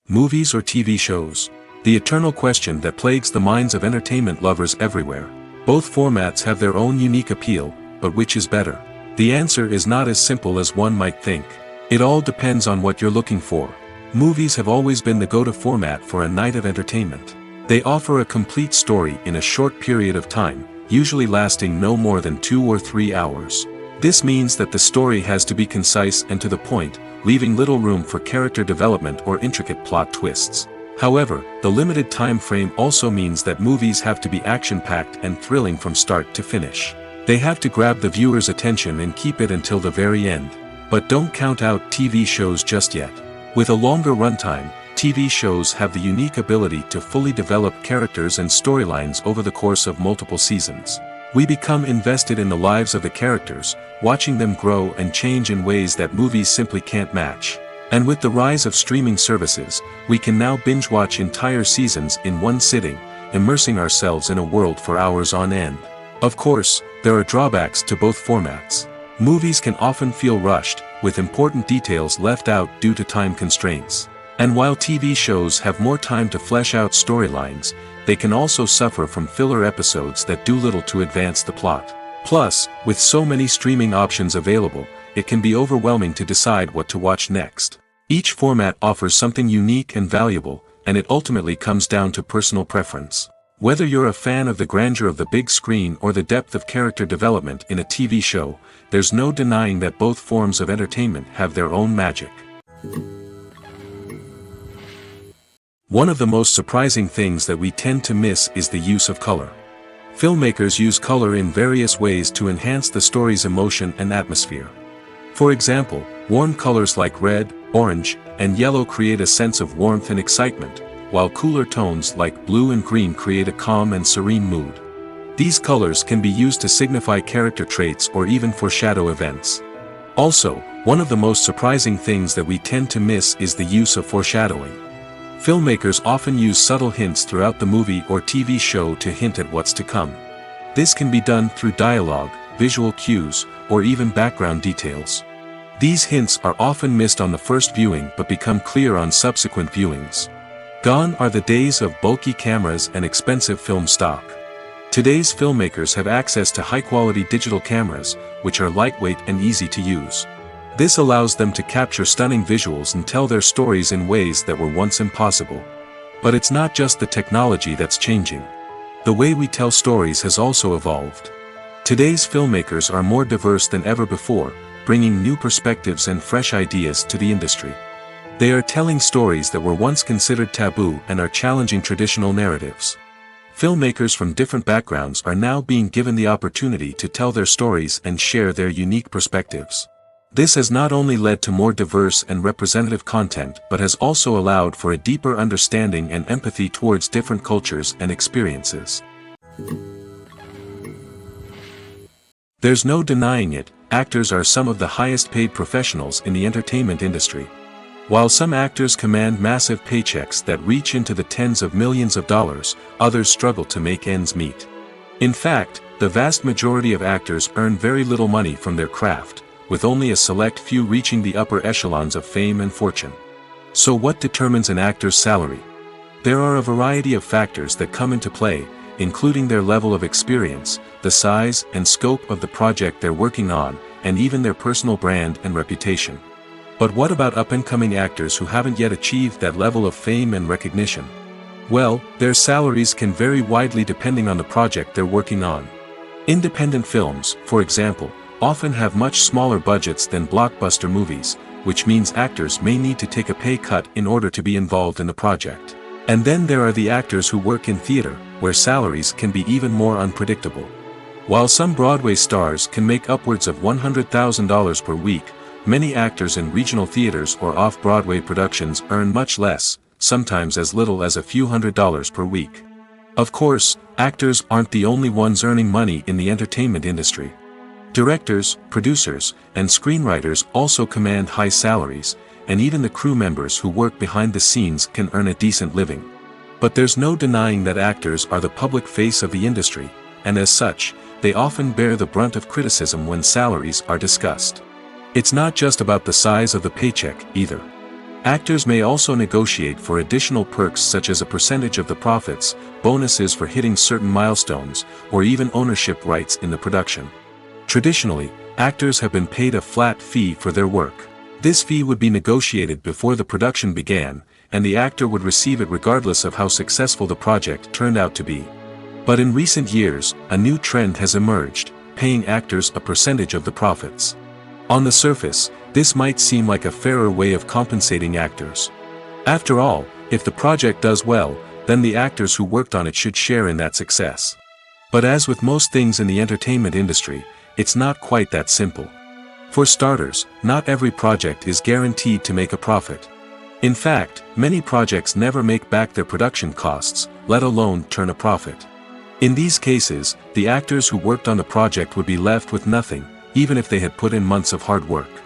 Speaker 1: Movies or TV shows? The eternal question that plagues the minds of entertainment lovers everywhere. Both formats have their own unique appeal, but which is better? The answer is not as simple as one might think. It all depends on what you're looking for. Movies have always been the go-to format for a night of entertainment. They offer a complete story in a short period of time, usually lasting no more than 2 or 3 hours. This means that the story has to be concise and to the point, leaving little room for character development or intricate plot twists. However, the limited time frame also means that movies have to be action-packed and thrilling from start to finish. They have to grab the viewer's attention and keep it until the very end. But don't count out TV shows just yet. With a longer runtime, TV shows have the unique ability to fully develop characters and storylines over the course of multiple seasons. We become invested in the lives of the characters, watching them grow and change in ways that movies simply can't match. And with the rise of streaming services, we can now binge-watch entire seasons in one sitting, immersing ourselves in a world for hours on end. Of course, there are drawbacks to both formats. Movies can often feel rushed, with important details left out due to time constraints. And while TV shows have more time to flesh out storylines, they can also suffer from filler episodes that do little to advance the plot. Plus, with so many streaming options available, it can be overwhelming to decide what to watch next. Each format offers something unique and valuable, and it ultimately comes down to personal preference. Whether you're a fan of the grandeur of the big screen or the depth of character development in a TV show, there's no denying that both forms of entertainment have their own magic. One of the most surprising things that we tend to miss is the use of color. Filmmakers use color in various ways to enhance the story's emotion and atmosphere. For example, warm colors like red, orange, and yellow create a sense of warmth and excitement, while cooler tones like blue and green create a calm and serene mood. These colors can be used to signify character traits or even foreshadow events. Also, one of the most surprising things that we tend to miss is the use of foreshadowing. Filmmakers often use subtle hints throughout the movie or TV show to hint at what's to come. This can be done through dialogue, visual cues, or even background details. These hints are often missed on the first viewing but become clear on subsequent viewings. Gone are the days of bulky cameras and expensive film stock. Today's filmmakers have access to high-quality digital cameras, which are lightweight and easy to use. This allows them to capture stunning visuals and tell their stories in ways that were once impossible. But it's not just the technology that's changing. The way we tell stories has also evolved. Today's filmmakers are more diverse than ever before, bringing new perspectives and fresh ideas to the industry. They are telling stories that were once considered taboo and are challenging traditional narratives. Filmmakers from different backgrounds are now being given the opportunity to tell their stories and share their unique perspectives. This has not only led to more diverse and representative content but has also allowed for a deeper understanding and empathy towards different cultures and experiences. There's no denying it, actors are some of the highest paid professionals in the entertainment industry. While some actors command massive paychecks that reach into the tens of millions of dollars, others struggle to make ends meet. In fact, the vast majority of actors earn very little money from their craft, with only a select few reaching the upper echelons of fame and fortune. So what determines an actor's salary? There are a variety of factors that come into play, including their level of experience, the size and scope of the project they're working on, and even their personal brand and reputation. But what about up-and-coming actors who haven't yet achieved that level of fame and recognition? Well, their salaries can vary widely depending on the project they're working on. Independent films, for example, often have much smaller budgets than blockbuster movies, which means actors may need to take a pay cut in order to be involved in the project. And then there are the actors who work in theater, where salaries can be even more unpredictable. While some Broadway stars can make upwards of $100,000 per week, many actors in regional theaters or off-Broadway productions earn much less, sometimes as little as a few $100s per week. Of course, actors aren't the only ones earning money in the entertainment industry. Directors, producers, and screenwriters also command high salaries, and even the crew members who work behind the scenes can earn a decent living. But there's no denying that actors are the public face of the industry, and as such, they often bear the brunt of criticism when salaries are discussed. It's not just about the size of the paycheck, either. Actors may also negotiate for additional perks such as a percentage of the profits, bonuses for hitting certain milestones, or even ownership rights in the production. Traditionally, actors have been paid a flat fee for their work. This fee would be negotiated before the production began, and the actor would receive it regardless of how successful the project turned out to be. But in recent years, a new trend has emerged, paying actors a percentage of the profits. On the surface, this might seem like a fairer way of compensating actors. After all, if the project does well, then the actors who worked on it should share in that success. But as with most things in the entertainment industry, it's not quite that simple. For starters, not every project is guaranteed to make a profit. In fact, many projects never make back their production costs, let alone turn a profit. In these cases, the actors who worked on the project would be left with nothing, even if they had put in months of hard work.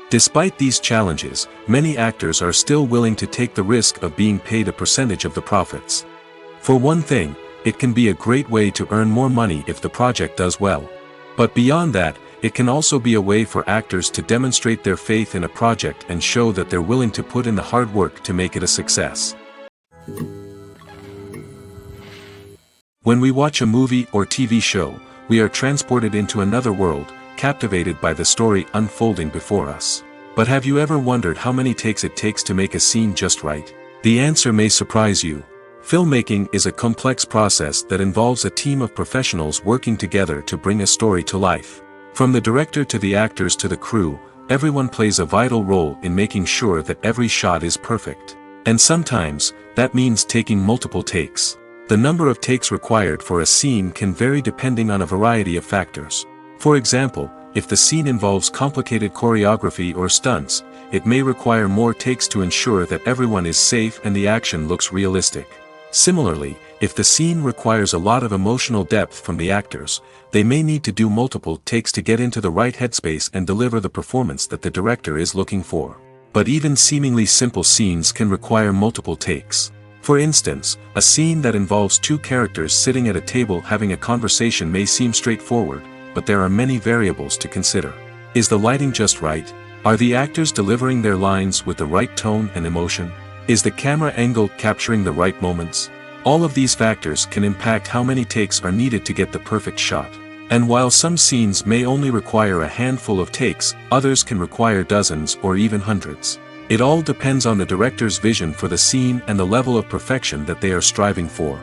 Speaker 1: Despite these challenges, many actors are still willing to take the risk of being paid a percentage of the profits. For one thing, it can be a great way to earn more money if the project does well. But beyond that, it can also be a way for actors to demonstrate their faith in a project and show that they're willing to put in the hard work to make it a success. When we watch a movie or TV show, we are transported into another world, captivated by the story unfolding before us. But have you ever wondered how many takes it takes to make a scene just right? The answer may surprise you. Filmmaking is a complex process that involves a team of professionals working together to bring a story to life. From the director to the actors to the crew, everyone plays a vital role in making sure that every shot is perfect. And sometimes, that means taking multiple takes. The number of takes required for a scene can vary depending on a variety of factors. For example, if the scene involves complicated choreography or stunts, it may require more takes to ensure that everyone is safe and the action looks realistic. Similarly, if the scene requires a lot of emotional depth from the actors, they may need to do multiple takes to get into the right headspace and deliver the performance that the director is looking for. But even seemingly simple scenes can require multiple takes. For instance, a scene that involves two characters sitting at a table having a conversation may seem straightforward, but there are many variables to consider. Is the lighting just right? Are the actors delivering their lines with the right tone and emotion? Is the camera angle capturing the right moments? All of these factors can impact how many takes are needed to get the perfect shot. And while some scenes may only require a handful of takes, others can require dozens or even hundreds. It all depends on the director's vision for the scene and the level of perfection that they are striving for.